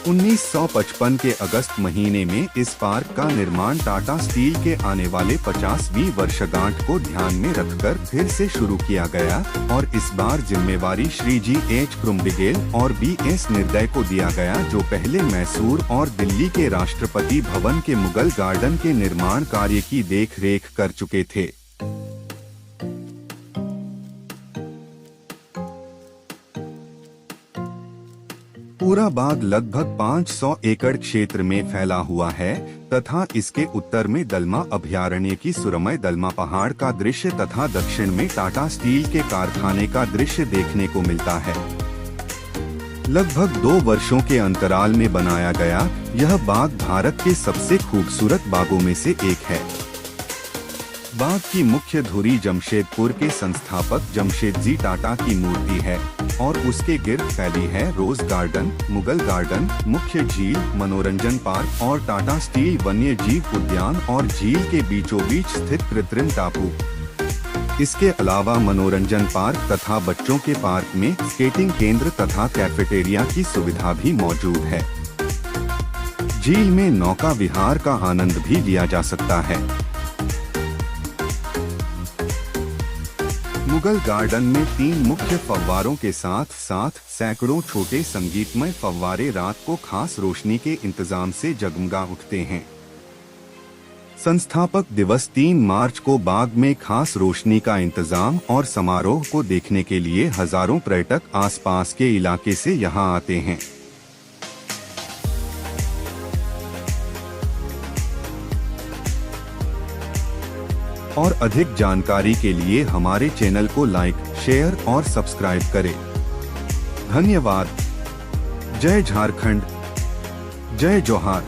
1955 के अगस्त महीने में इस पार्क का निर्माण टाटा स्टील के आने वाले 50वीं वर्षगांठ को ध्यान में रखकर फिर से शुरू किया गया और इस बार जिम्मेवारी श्री G.H. क्रुम्बिगेल और B.S. निर्दय को दिया गया, जो पहले मैसूर और दिल्ली के राष्ट्रपति भवन के मुगल गार्डन के निर्माण कार्य की देखरेख कर चुके थे। पूरा बाग लगभग 500 एकड़ क्षेत्र में फैला हुआ है तथा इसके उत्तर में दलमा अभयारण्य की सुरमय दलमा पहाड़ का दृश्य तथा दक्षिण में टाटा स्टील के कारखाने का दृश्य देखने को मिलता है। लगभग 2 वर्षों के अंतराल में बनाया गया यह बाग भारत के सबसे खूबसूरत बागों में से एक है। बाग की मुख्य धुरी जमशेदपुर के संस्थापक जमशेदजी टाटा की मूर्ति है और उसके गिर्द फैली है रोज गार्डन, मुगल गार्डन, मुख्य झील, मनोरंजन पार्क और टाटा स्टील वन्य जीव उद्यान और झील के बीचों बीच स्थित कृत्रिम टापू। इसके अलावा मनोरंजन पार्क तथा बच्चों के पार्क में स्केटिंग केंद्र तथा कैफेटेरिया की सुविधा भी मौजूद है। झील में नौका विहार का आनंद भी लिया जा सकता है। मुगल गार्डन में 3 मुख्य फव्वारों के साथ साथ सैकड़ों छोटे संगीतमय फव्वारे रात को खास रोशनी के इंतजाम से जगमगा उठते हैं। संस्थापक दिवस 3 मार्च को बाग में खास रोशनी का इंतजाम और समारोह को देखने के लिए हजारों पर्यटक आसपास के इलाके से यहां आते हैं। और अधिक जानकारी के लिए हमारे चैनल को लाइक, शेयर और सब्सक्राइब करें। धन्यवाद। जय झारखंड, जय जोहार।